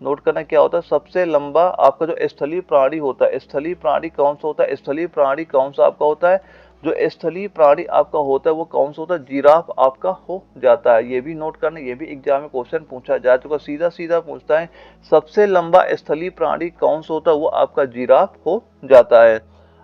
नोट करना क्या होता है, सबसे लंबा आपका जो स्थलीय प्राणी होता है, स्थलीय प्राणी कौन सा होता है, स्थलीय प्राणी कौन सा आपका होता है, जो स्थलीय प्राणी आपका होता है वो कौन सा होता है, जिराफ आपका हो जाता है। ये भी नोट करना, ये भी एग्जाम में क्वेश्चन पूछा जा चुका, सीधा सीधा पूछता है सबसे लंबा स्थलीय प्राणी कौन सा होता है, वो आपका जिराफ हो जाता है।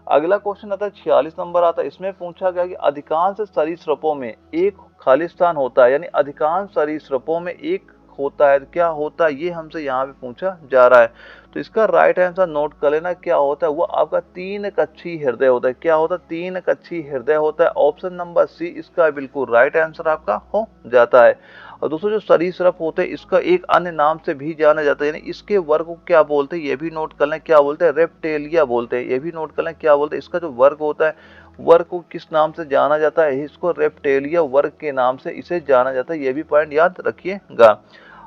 अगला क्वेश्चन आता है 46 नंबर आता है, इसमें पूछा गया कि अधिकांश सरीसृपों में एक खालिस्तान होता है, यानी अधिकांश सरीसृपों में एक होता है, क्या होता है, ये हमसे यहाँ पे पूछा जा रहा है। तो इसका राइट आंसर नोट कर लेना, क्या होता है, वो आपका तीन कक्षी हृदय होता है। क्या होता है, तीन कक्षी हृदय होता है। ऑप्शन नंबर सी इसका बिल्कुल राइट आंसर आपका हो जाता है। और दोस्तों जो सरीसृप होते हैं इसका एक अन्य नाम से भी जाना जाता है, यानी इसके वर्ग को क्या बोलते हैं, ये भी नोट कर लें, क्या बोलते हैं, रेप्टेलिया बोलते हैं। ये भी नोट कर लें, क्या बोलते हैं, इसका जो वर्ग होता है, वर्ग को किस नाम से जाना जाता है, इसको रेप्टेलिया वर्ग के नाम से इसे जाना जाता है। ये भी पॉइंट याद रखिएगा।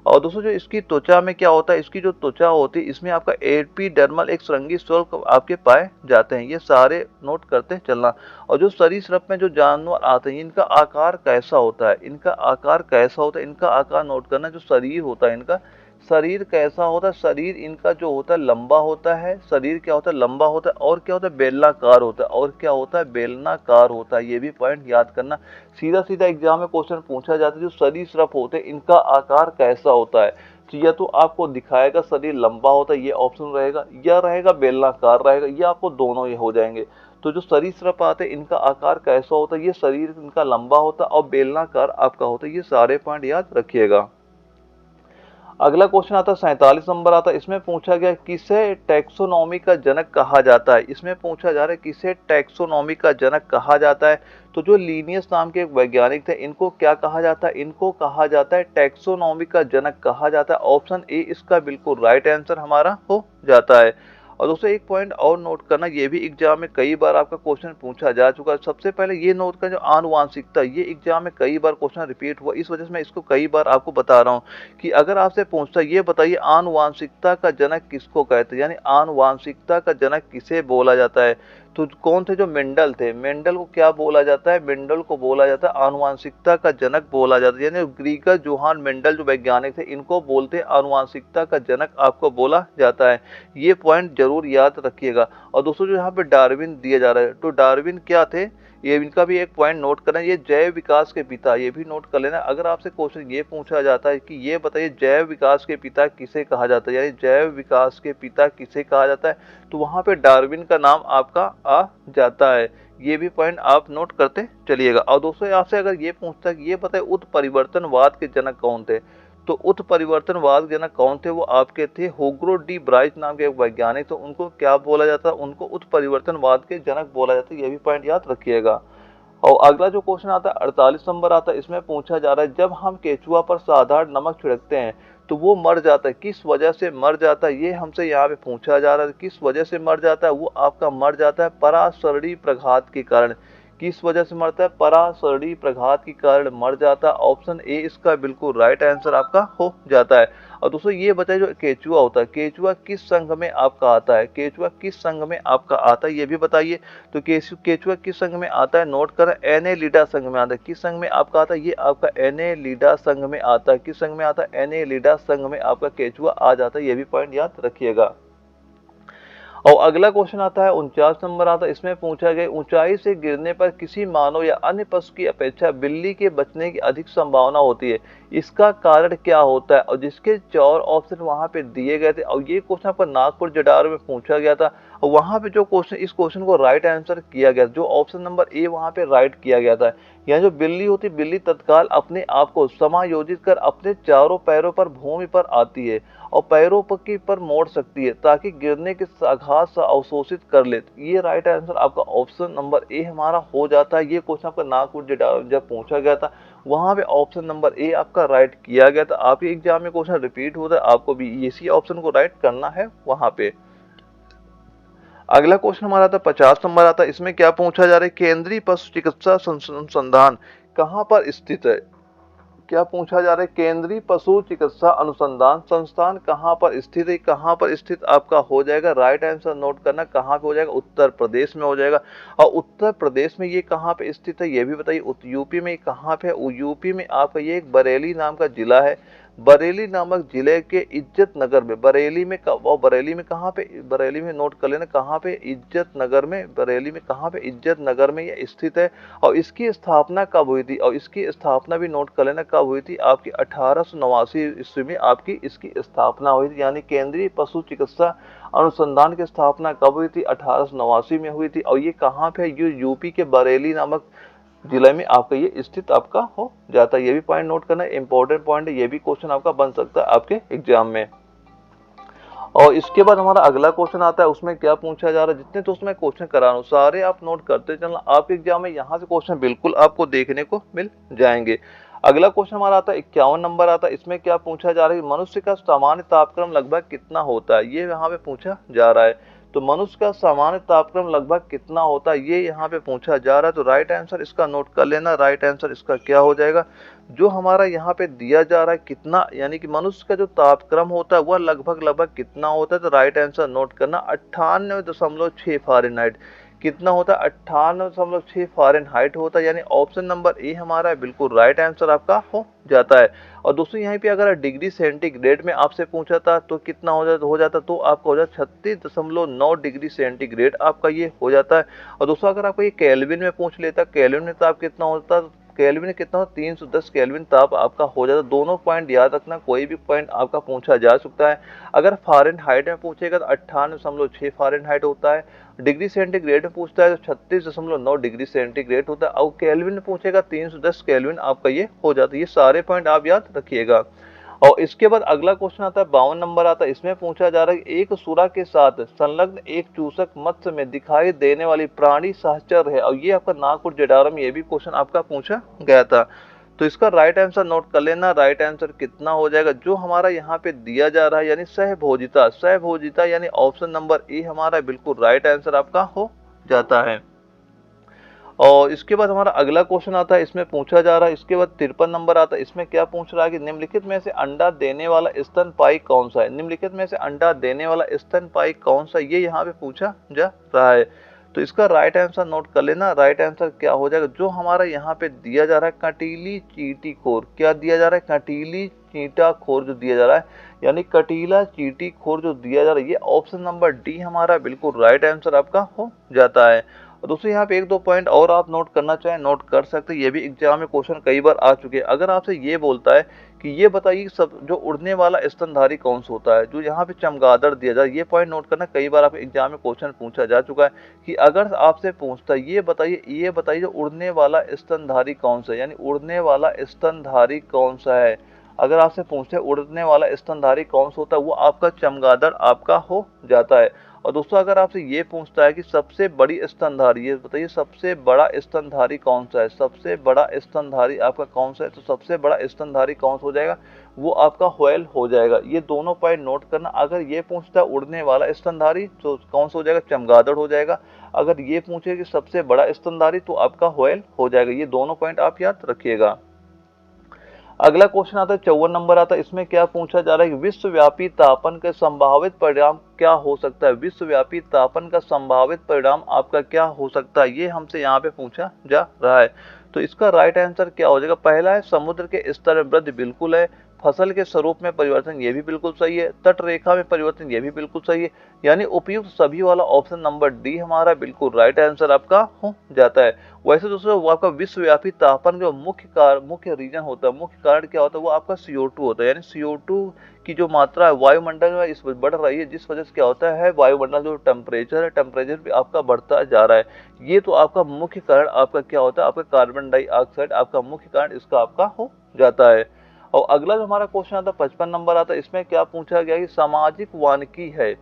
और दोस्तों जो इसकी त्वचा में क्या होता है, इसकी जो त्वचा होती है इसमें आपका एपिडर्मल एक श्रृंगी शुल्क आपके पाए जाते हैं, ये सारे नोट करते चलना। और जो सरीसृप में जो जानवर आते हैं इनका आकार कैसा होता है, इनका आकार कैसा होता है, इनका आकार नोट करना, जो शरीर होता है इनका शरीर कैसा होता है, शरीर इनका जो होता है लंबा होता है, शरीर क्या होता है, लंबा होता है, और क्या होता है, बेलनाकार होता है, और क्या होता है, बेलनाकार होता है। ये भी पॉइंट याद करना, सीधा सीधा एग्जाम में क्वेश्चन पूछा जाता है जो सरीसृप होते हैं इनका आकार कैसा होता है। तो या तो आपको दिखाएगा शरीर लंबा होता है, ये ऑप्शन रहेगा, या रहेगा बेलनाकार रहेगा, या आपको दोनों ये हो जाएंगे। तो जो सरीसृप आते हैं इनका आकार कैसा होता है, ये शरीर इनका लंबा होता है और बेलनाकार आपका होता है। ये सारे पॉइंट याद रखिएगा। अगला क्वेश्चन आता है 47 नंबर आता है, इसमें पूछा गया किसे टैक्सोनॉमी का जनक कहा जाता है। इसमें पूछा जा रहा है किसे टैक्सोनॉमी का जनक कहा जाता है। तो जो लीनियस नाम के एक वैज्ञानिक थे इनको क्या कहा जाता है, इनको कहा जाता है टैक्सोनॉमी का जनक कहा जाता है। ऑप्शन ए इसका बिल्कुल राइट आंसर हमारा हो जाता है। और दोस्तों एक पॉइंट और नोट करना, ये भी एग्जाम में कई बार आपका क्वेश्चन पूछा जा चुका है। सबसे पहले ये नोट करना, जो आनुवांशिकता, ये एग्जाम में कई बार क्वेश्चन रिपीट हुआ, इस वजह से मैं इसको कई बार आपको बता रहा हूँ कि अगर आपसे पूछता ये बताइए आनुवांशिकता का जनक किसको कहते हैं, यानी आनुवांशिकता का जनक किसे बोला जाता है, तो कौन थे, जो मेंडल थे। मेंडल को क्या बोला जाता है, मेंडल को बोला जाता है आनुवांशिकता का जनक बोला जाता है, यानी ग्रीगर जोहान मेंडल जो वैज्ञानिक थे इनको बोलते हैं आनुवांशिकता का जनक आपको बोला जाता है। ये पॉइंट जरूर याद रखिएगा। और दोस्तों जो यहाँ पे डार्विन दिया जा रहा है, तो डार्विन क्या थे, ये इनका भी एक पॉइंट नोट करना, ये जैव विकास के पिता, ये भी नोट कर लेना। अगर आपसे क्वेश्चन ये पूछा जाता है कि ये बताइए जैव विकास के पिता किसे कहा जाता है, यानी जैव विकास के पिता किसे कहा जाता है, तो वहां पे डार्विन का नाम आपका आ जाता है। ये भी पॉइंट आप नोट करते चलिएगा। और दोस्तों आपसे अगर ये पूछता है कि ये बताइए उत्परिवर्तनवाद के जनक कौन थे, तो उत्परिवर्तनवाद जनक कौन थे, वो आपके थे होग्रो डी ब्राइट नाम के एक वैज्ञानिक, तो उनको क्या बोला जाता है, उनको उत्परिवर्तनवाद के जनक बोला जाता है। ये भी पॉइंट याद रखिएगा। और अगला जो क्वेश्चन आता है 48 नंबर आता है, इसमें पूछा जा रहा है जब हम केचुआ पर साधारण नमक छिड़कते हैं तो वो मर जाता है, किस वजह से मर जाता है, ये हमसे यहाँ पे पूछा जा रहा है। किस वजह से मर जाता है, वो आपका मर जाता है परासरणी प्रघात के कारण। किस वजह से मरता है, परासरणी प्रघात के कारण मर जाता है। ऑप्शन ए इसका बिल्कुल राइट आंसर आपका हो जाता है। और दोस्तों ये बताइए जो केचुआ होता है, केचुआ किस संघ में आपका आता है, केचुआ किस संघ में आपका आता है, ये भी बताइए। तो केचुआ किस संघ में आता है, नोट करें, एनेलिडा संघ में आता है। किस संघ में आपका आता है, ये आपका एनेलिडा संघ में आता है। किस संघ में आता है, एनेलिडा संघ में आपका केचुआ आ जाता है। ये भी पॉइंट याद रखिएगा। और अगला क्वेश्चन आता है 49 नंबर आता है, इसमें पूछा गया ऊंचाई से गिरने पर किसी मानव या अन्य पशु की अपेक्षा बिल्ली के बचने की अधिक संभावना होती है, इसका कारण क्या होता है। और जिसके 4 ऑप्शन वहां पे दिए गए थे, और ये क्वेश्चन आपका नागपुर जडार में पूछा गया था, और वहां पे जो क्वेश्चन, इस क्वेश्चन को राइट आंसर किया गया, जो ऑप्शन नंबर ए वहां पे राइट किया गया था। यहाँ जो बिल्ली होती, बिल्ली तत्काल अपने आप को समायोजित कर अपने चारों पैरों पर भूमि पर आती है और पैरों पर मोड़ सकती है ताकि गिरने के आघात से अवशोषित कर ले। ये राइट आंसर आपका ऑप्शन नंबर ए हमारा हो जाता है। ये क्वेश्चन आपका नागपुर जब पूछा गया था वहां पे ऑप्शन नंबर ए आपका राइट किया गया था। आपके एग्जाम में क्वेश्चन रिपीट होता है, आपको भी इसी ऑप्शन को राइट करना है वहां पे। अगला क्वेश्चन हमारा आता है 50 नंबर आता है, इसमें क्या पूछा जा रहा है, केंद्रीय पशु चिकित्सा संस्थान कहाँ पर स्थित है। क्या पूछा जा रहा है, केंद्रीय पशु चिकित्सा अनुसंधान संस्थान कहाँ पर स्थित है, कहाँ पर स्थित आपका हो जाएगा राइट आंसर नोट करना, कहाँ पे हो जाएगा, उत्तर प्रदेश में हो जाएगा। और उत्तर प्रदेश में ये कहाँ पे स्थित है ये भी बताइए, यूपी में कहाँ पे है, यूपी में आपका ये एक बरेली नाम का जिला है, बरेली नामक जिले के इज्जत नगर में, बरेली में और बरेली में कहाँ पे, बरेली में नोट कर लेना कहाँ पे, इज्जत नगर में, बरेली में कहाँ पे, इज्जत नगर में ये स्थित है। और इसकी स्थापना कब हुई थी, और इसकी स्थापना भी नोट कर लेना कब हुई थी, आपकी 1889 ईस्वी में आपकी इसकी स्थापना हुई थी। यानी केंद्रीय पशु चिकित्सा अनुसंधान की स्थापना कब हुई थी, 1889 में हुई थी। और ये कहाँ पे, ये यूपी के बरेली नामक जिले में आपका ये स्थित आपका हो जाता है। ये भी पॉइंट नोट करना, इंपॉर्टेंट पॉइंट है, ये भी क्वेश्चन आपका बन सकता है आपके एग्जाम में। और इसके बाद हमारा अगला क्वेश्चन आता है, उसमें क्या पूछा जा रहा है, जितने दोस्त मैं क्वेश्चन करा रहा हूँ सारे आप नोट करते चलना, आपके एग्जाम में यहाँ से क्वेश्चन बिल्कुल आपको देखने को मिल जाएंगे। अगला क्वेश्चन हमारा आता है 51 नंबर आता है, इसमें क्या पूछा जा रहा है, मनुष्य का सामान्य तापक्रम लगभग कितना होता है, ये यहाँ पे पूछा जा रहा है। तो मनुष्य का सामान्य तापक्रम लगभग कितना होता है ये यहाँ पे पूछा जा रहा है। तो राइट आंसर इसका नोट कर लेना, राइट आंसर इसका क्या हो जाएगा, जो हमारा यहाँ पे दिया जा रहा है कितना, यानी कि मनुष्य का जो तापक्रम होता है वह लगभग लगभग कितना होता है। तो राइट आंसर नोट करना 98.6 फ़ारेनहाइट, कितना होता है, 98.6 फ़ारेनहाइट होता है। यानी ऑप्शन नंबर ए हमारा बिल्कुल राइट आंसर आपका हो जाता है। और दोस्तों यहाँ पे अगर डिग्री सेंटीग्रेड में आपसे पूछा था तो कितना हो जाता तो आपका हो जाता 36.9 डिग्री सेंटीग्रेड आपका ये हो जाता है। और दोस्तों अगर आपको ये केल्विन में पूछ लेता, केल्विन में ताप कितना होता, केल्विन कितना हो, 310 केल्विन ताप आपका हो जाता। दोनों पॉइंट याद रखना, कोई भी पॉइंट आपका पूछा जा सकता है। अगर फ़ारेनहाइट में पूछेगा तो 98.6 फ़ारेनहाइट होता है, डिग्री सेंटीग्रेड में पूछता है तो 36.9 डिग्री सेंटीग्रेड होता है, और केल्विन में पूछेगा 310 केल्विन आपका ये हो जाता है। ये सारे पॉइंट आप याद रखिएगा। और इसके बाद अगला क्वेश्चन आता है 52 नंबर आता है, इसमें पूछा जा रहा है एक सुरा के साथ संलग्न एक चूसक मत्स्य में दिखाई देने वाली प्राणी सहचर है, और ये आपका नागपुर जेडारम, ये भी क्वेश्चन आपका पूछा गया था। तो इसका राइट आंसर नोट कर लेना, राइट आंसर कितना हो जाएगा, जो हमारा यहाँ पे दिया जा रहा है यानी सहभोजिता, सहभोजिता यानी ऑप्शन नंबर ए हमारा बिल्कुल राइट आंसर आपका हो जाता है। और इसके बाद हमारा अगला क्वेश्चन आता है, इसमें पूछा जा रहा है, इसके बाद 53 नंबर आता है, इसमें क्या पूछ रहा है कि निम्नलिखित में से अंडा देने वाला स्तनपायी कौन सा है, निम्नलिखित में से अंडा देने वाला स्तनपायी कौन सा, ये यहाँ पे पूछा जा रहा है। तो इसका राइट आंसर नोट कर लेना, राइट आंसर क्या हो जाएगा, जो हमारा यहाँ पे दिया जा रहा है कंटीली चींटी खोर, क्या दिया जा रहा है, कंटीली चींटा खोर जो दिया जा रहा है, यानी कटीला चींटी खोर जो दिया जा रहा है, ये ऑप्शन नंबर डी हमारा बिल्कुल राइट आंसर आपका हो जाता है। और दोस्तों यहाँ पे एक दो पॉइंट और आप नोट करना चाहें नोट कर सकते हैं, ये भी एग्जाम में क्वेश्चन कई बार आ चुके हैं। अगर आपसे ये बोलता है कि ये बताइए सब जो उड़ने वाला स्तनधारी कौन सा होता है, जो यहाँ पे चमगादड़ दिया जाए, ये पॉइंट नोट करना, कई बार आपके एग्जाम में क्वेश्चन पूछा जा चुका है कि अगर आपसे पूछता है ये बताइए जो उड़ने वाला स्तनधारी कौन सा है, यानी उड़ने वाला स्तनधारी कौन सा है, अगर आपसे पूछते हैं उड़ने वाला स्तनधारी कौन सा होता है, वो आपका चमगादड़ आपका हो जाता है। और दोस्तों अगर आपसे ये पूछता है कि सबसे बड़ी स्तनधारी, ये बताइए सबसे बड़ा स्तनधारी कौन सा है, सबसे बड़ा स्तनधारी आपका कौन सा है, तो सबसे बड़ा स्तनधारी कौन सा हो जाएगा, वो आपका व्हेल हो जाएगा। ये दोनों पॉइंट नोट करना, अगर ये पूछता है उड़ने वाला स्तनधारी तो कौन सा हो जाएगा, चमगादड़ हो जाएगा। अगर ये पूछे कि सबसे बड़ा स्तनधारी तो आपका व्हेल हो जाएगा। ये दोनों पॉइंट आप याद रखिएगा। अगला क्वेश्चन आता है 54 नंबर आता है, इसमें क्या पूछा जा रहा है कि विश्वव्यापी तापन के संभावित परिणाम क्या हो सकता है, विश्वव्यापी तापन का संभावित परिणाम आपका क्या हो सकता है, ये हमसे यहाँ पे पूछा जा रहा है। तो इसका राइट आंसर क्या हो जाएगा, पहला है समुद्र के स्तर में वृद्धि, बिल्कुल है। फसल के स्वरूप में परिवर्तन, ये भी बिल्कुल सही है। तट रेखा में परिवर्तन, ये भी बिल्कुल सही है। यानी उपयुक्त सभी वाला ऑप्शन नंबर डी हमारा बिल्कुल राइट आंसर आपका हो जाता है। वैसे दोस्तों वो आपका विश्वव्यापी तापन जो मुख्य रीजन होता है, मुख्य कारण क्या होता है, वो आपका CO2 होता है। यानी CO2 की जो मात्रा है वायुमंडल में इस बढ़ रही है, जिस वजह से क्या होता है वायुमंडल जो टेम्परेचर है, टेम्परेचर भी आपका बढ़ता जा रहा है। ये तो आपका मुख्य कारण आपका क्या होता है, आपका कार्बन डाइऑक्साइड आपका मुख्य कारण इसका आपका हो जाता है। और अगला जो हमारा क्वेश्चन आता है 55 नंबर आता है, इसमें क्या पूछा गया कि सामाजिक वानिकी है,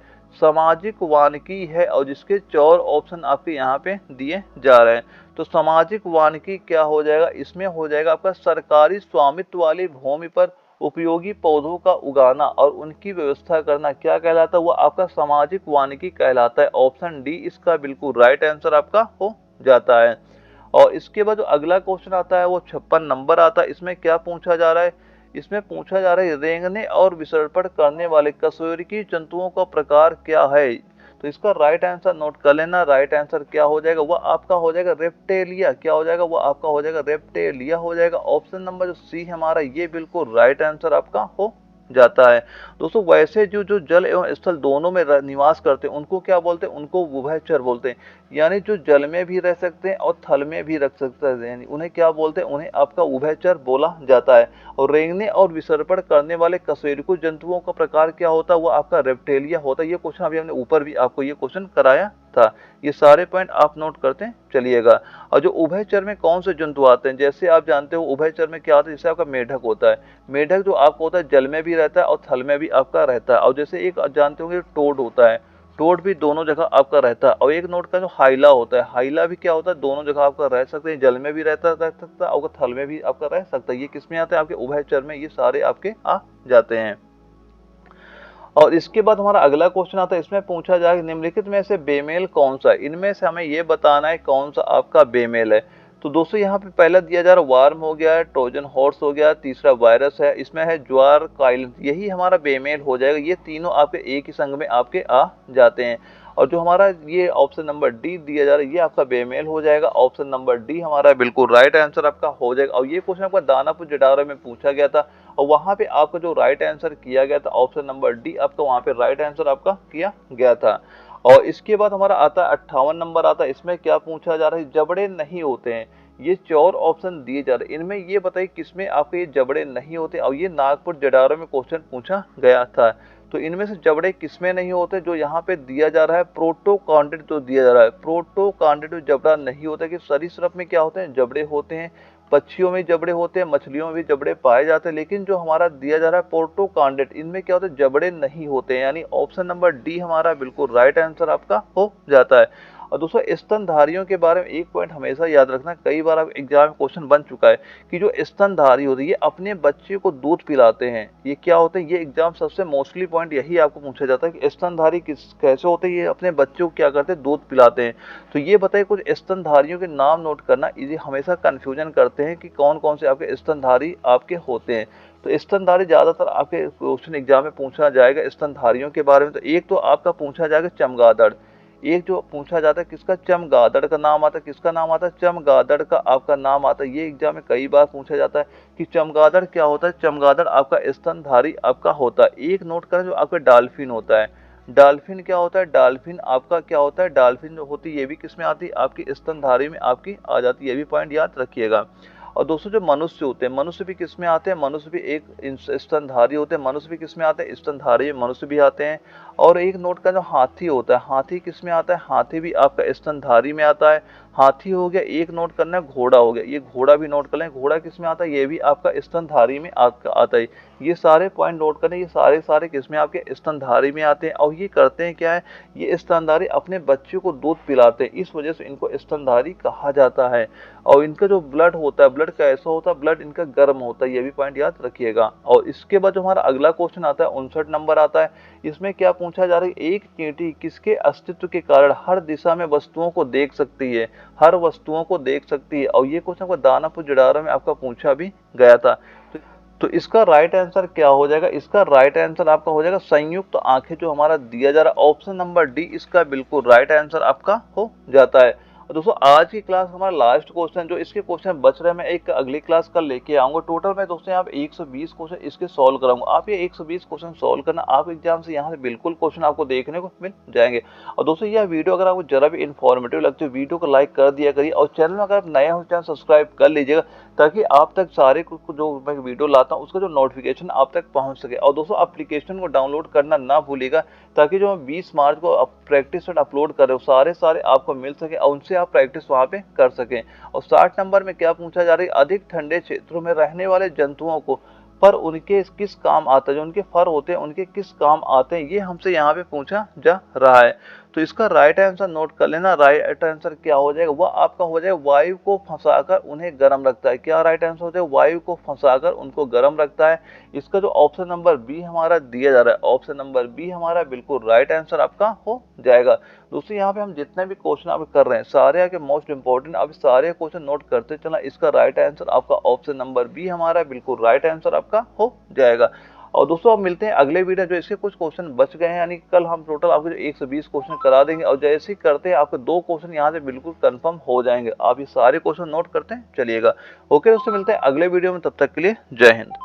सामाजिक वानिकी है, और जिसके 4 ऑप्शन आपके यहाँ पे दिए जा रहे हैं। तो सामाजिक वानिकी क्या हो जाएगा, इसमें हो जाएगा आपका सरकारी स्वामित्व वाली भूमि पर उपयोगी पौधों का उगाना और उनकी व्यवस्था करना, क्या कहलाता है, वो आपका सामाजिक वानिकी कहलाता है। ऑप्शन डी इसका बिल्कुल राइट आंसर आपका हो जाता है। और इसके बाद जो अगला क्वेश्चन आता है वो 56 नंबर आता है। इसमें क्या पूछा जा रहा है, इसमें पूछा जा रहा है रेंगने और विसर्पण करने वाले कशेरुकी जंतुओं का प्रकार क्या है। तो इसका राइट आंसर नोट कर लेना। राइट आंसर क्या हो जाएगा, वह आपका हो जाएगा रेप्टेलिया। क्या हो जाएगा, वह आपका हो जाएगा रेप्टेलिया हो जाएगा। ऑप्शन नंबर जो सी हमारा ये बिल्कुल राइट आंसर आपका हो जाता है। दोस्तों वैसे जो जो जल एवं स्थल दोनों में निवास करते हैं उनको क्या बोलते हैं, उनको उभयचर बोलते हैं। यानी जो जल में भी रह सकते हैं और थल में भी रख सकते हैं, यानी उन्हें क्या बोलते हैं, उन्हें आपका उभयचर बोला जाता है। और रेंगने और विसर्पण करने वाले कशेरुकी जंतुओं का प्रकार क्या होता है, वो आपका रेप्टेलिया होता है। ये क्वेश्चन अभी हमने ऊपर भी आपको ये क्वेश्चन कराया था। ये सारे पॉइंट आप नोट करते चलिएगा। और जो उभयचर में कौन से जंतु आते हैं, जैसे आप जानते हो उभयचर में क्या आता है, जैसे आपका मेढक होता है। मेढक जो आपका होता है जल में भी रहता है और थल में भी आपका रहता है। और जैसे एक जानते होंगे टोड होता है, टोड भी दोनों जगह आपका रहता है। और एक नोट का जो हाइला होता है, हाइला भी क्या होता है, दोनों जगह आपका रह सकते हैं, जल में भी रह सकता है और थल में भी आपका रह सकता है। ये किस में आते हैं, आपके उभयचर में ये सारे आपके आ जाते हैं। और इसके बाद हमारा अगला क्वेश्चन आता है। इसमें पूछा जाए निम्नलिखित में से बेमेल कौन सा है। इनमें से हमें ये बताना है कौन सा आपका बेमेल है। तो दोस्तों यहाँ पे पहला दिया जा रहा वार्म हो गया है, ट्रोजन हॉर्स हो गया, तीसरा वायरस है, इसमें है ज्वार काइल, यही हमारा बेमेल हो जाएगा। ये तीनों आपके एक ही संघ में आपके आ जाते हैं। और जो हमारा ये ऑप्शन नंबर डी दिया जा रहा है ये आपका बेमेल हो जाएगा। ऑप्शन नंबर डी हमारा बिल्कुल राइट आंसर आपका हो जाएगा। और ये क्वेश्चन आपका दानापुर जटारा में पूछा गया था और वहां पे आपका जो राइट आंसर किया गया था ऑप्शन नंबर डी आपका वहां पे राइट आंसर आपका किया गया था। और इसके बाद हमारा आता है 58 नंबर आता है। इसमें क्या पूछा जा रहा है, जबड़े नहीं होते हैं। ये 4 ऑप्शन दिए जा रहे हैं, इनमें ये बताइए किसमें आपके ये जबड़े नहीं होते। और ये नागपुर जटारा में क्वेश्चन पूछा गया था। तो इनमें से जबड़े किसमें नहीं होते, जो यहाँ पे दिया जा रहा है प्रोटोकॉन्ड्रिट जो दिया जा रहा है, प्रोटोकॉन्ड्रिट जबड़ा नहीं होता। कि सरीसृप में क्या होते हैं, जबड़े होते हैं, पक्षियों में जबड़े होते हैं, मछलियों में भी जबड़े पाए जाते हैं। लेकिन जो हमारा दिया जा रहा है प्रोटोकॉन्ड्रिट, इनमें क्या होता है, जबड़े नहीं होते हैं। यानी ऑप्शन नंबर डी हमारा बिल्कुल राइट आंसर आपका हो जाता है। और दोस्तों स्तनधारियों के बारे में एक पॉइंट हमेशा याद रखना, कई बार आप एग्जाम में क्वेश्चन बन चुका है कि जो स्तनधारी होती है ये अपने बच्चे को दूध पिलाते हैं। ये क्या होते हैं, ये एग्जाम सबसे मोस्टली पॉइंट यही आपको पूछा जाता है कि स्तनधारी कैसे होते हैं, ये अपने बच्चों को क्या करते हैं, दूध पिलाते हैं। तो ये बताइए कुछ स्तनधारियों के नाम नोट करना, ये हमेशा कंफ्यूजन करते हैं कि कौन कौन से आपके स्तनधारी आपके होते हैं। तो स्तनधारी ज्यादातर आपके क्वेश्चन एग्जाम में पूछा जाएगा स्तनधारियों के बारे में। तो एक तो आपका पूछा जाएगा चमगादड़, एक जो पूछा जाता है किसका, चमगादड़ का नाम आता है। किसका नाम आता है, चमगादड़ का आपका नाम आता है। ये एग्जाम में कई बार पूछा जाता है कि चमगादड़ क्या होता है। चमगादड़ आपका स्तनधारी आपका होता है। एक नोट करें जो आपका डॉल्फिन होता है। डॉल्फिन क्या होता है, डॉल्फिन आपका क्या होता है, डॉल्फिन जो होती है ये भी किसमें आती है, आपकी स्तनधारी में आपकी आ जाती है। ये भी पॉइंट याद रखिएगा। और दोस्तों जो मनुष्य होते हैं, मनुष्य भी किसमें आते हैं, मनुष्य भी एक स्तनधारी होते हैं। मनुष्य भी किसमें आते हैं, स्तनधारी में मनुष्य भी आते हैं। और एक नोट का जो हाथी होता है, हाथी किसमें आता है, हाथी भी आपका स्तनधारी में आता है। हाथी हो गया, एक नोट करना घोड़ा हो गया, ये घोड़ा भी नोट कर लें, घोड़ा किसमें आता है, ये भी आपका स्तनधारी में आपका आता है। ये सारे पॉइंट नोट करें, ये सारे सारे किसमें आपके स्तनधारी में आते हैं। और ये करते हैं क्या है, ये स्तनधारी अपने बच्चों को दूध पिलाते हैं, इस वजह से इनको स्तनधारी कहा जाता है। और इनका जो ब्लड होता है, ब्लड कैसा होता है, ब्लड इनका गर्म होता है, ये भी पॉइंट याद रखिएगा। और इसके बाद जो हमारा अगला क्वेश्चन आता है 59 नंबर आता है। इसमें क्या पूछा जा रहा है, एक चींटी किसके अस्तित्व के कारण हर दिशा में वस्तुओं को देख सकती है, हर वस्तुओं को देख सकती है। और ये क्वेश्चन आपको दानापुर जटारा में आपका पूछा भी गया था। तो इसका राइट आंसर क्या हो जाएगा, इसका राइट आंसर आपका हो जाएगा संयुक्त आंखें, जो हमारा दिया जा रहा है ऑप्शन नंबर डी इसका बिल्कुल राइट आंसर आपका हो जाता है। और दोस्तों आज की क्लास हमारा लास्ट क्वेश्चन, जो इसके क्वेश्चन बच रहे हैं मैं एक अगली क्लास कल लेके आऊंगा। टोटल मैं दोस्तों यहाँ पे 120 क्वेश्चन इसके सॉल्व कराऊंगा। आप ये 120 क्वेश्चन सॉल्व करना, आप एग्जाम से यहाँ से बिल्कुल क्वेश्चन आपको देखने को मिल जाएंगे। और दोस्तों यह वीडियो अगर आपको जरा भी इन्फॉर्मेटिव लगती है, वीडियो को लाइक कर दिया करिए। और चैनल में अगर आप नए हो चैनल सब्सक्राइब कर लीजिएगा, ताकि आप तक सारे जो मैं वीडियो लाता हूँ उसका जो नोटिफिकेशन आप तक पहुँच सके। और दोस्तों एप्लीकेशन को डाउनलोड करना ना भूलिएगा, ताकि जो मैं 20 मार्च को प्रैक्टिस सेट अपलोड कर रहे हो सारे सारे आपको मिल सके और उनसे आप प्रैक्टिस वहाँ पे कर सकें। और 60 नंबर में क्या पूछा जा रहा है, अधिक ठंडे क्षेत्रों में रहने वाले जंतुओं को पर उनके किस काम आता है, जो उनके फर होते हैं उनके किस काम आते हैं, ये हमसे यहाँ पे पूछा जा रहा है। तो इसका राइट आंसर नोट कर लेना। राइट आंसर क्या हो जाएगा, वह आपका हो जाएगा वायु को फंसाकर उन्हें गर्म रखता है। क्या राइट आंसर हो जाएगा, वायु को फंसाकर उनको गर्म रखता है। इसका जो ऑप्शन नंबर बी हमारा दिया जा रहा है, ऑप्शन नंबर बी हमारा बिल्कुल राइट आंसर आपका हो जाएगा। दोस्तों यहाँ पे हम जितने भी क्वेश्चन आप कर रहे हैं सारे आपके मोस्ट इंपॉर्टेंट, आप सारे क्वेश्चन नोट करते चलना। इसका राइट आंसर आपका ऑप्शन नंबर बी हमारा बिल्कुल राइट आंसर आपका हो जाएगा। और दोस्तों अब मिलते हैं अगले वीडियो, जो इसके कुछ क्वेश्चन बच गए हैं, यानी कल हम टोटल आपको 120 क्वेश्चन करा देंगे। और जैसे ही करते हैं आपके 2 क्वेश्चन यहाँ से बिल्कुल कंफर्म हो जाएंगे। आप ये सारे क्वेश्चन नोट करते हैं चलिएगा। ओके दोस्तों, मिलते हैं अगले वीडियो में, तब तक के लिए जय हिंद।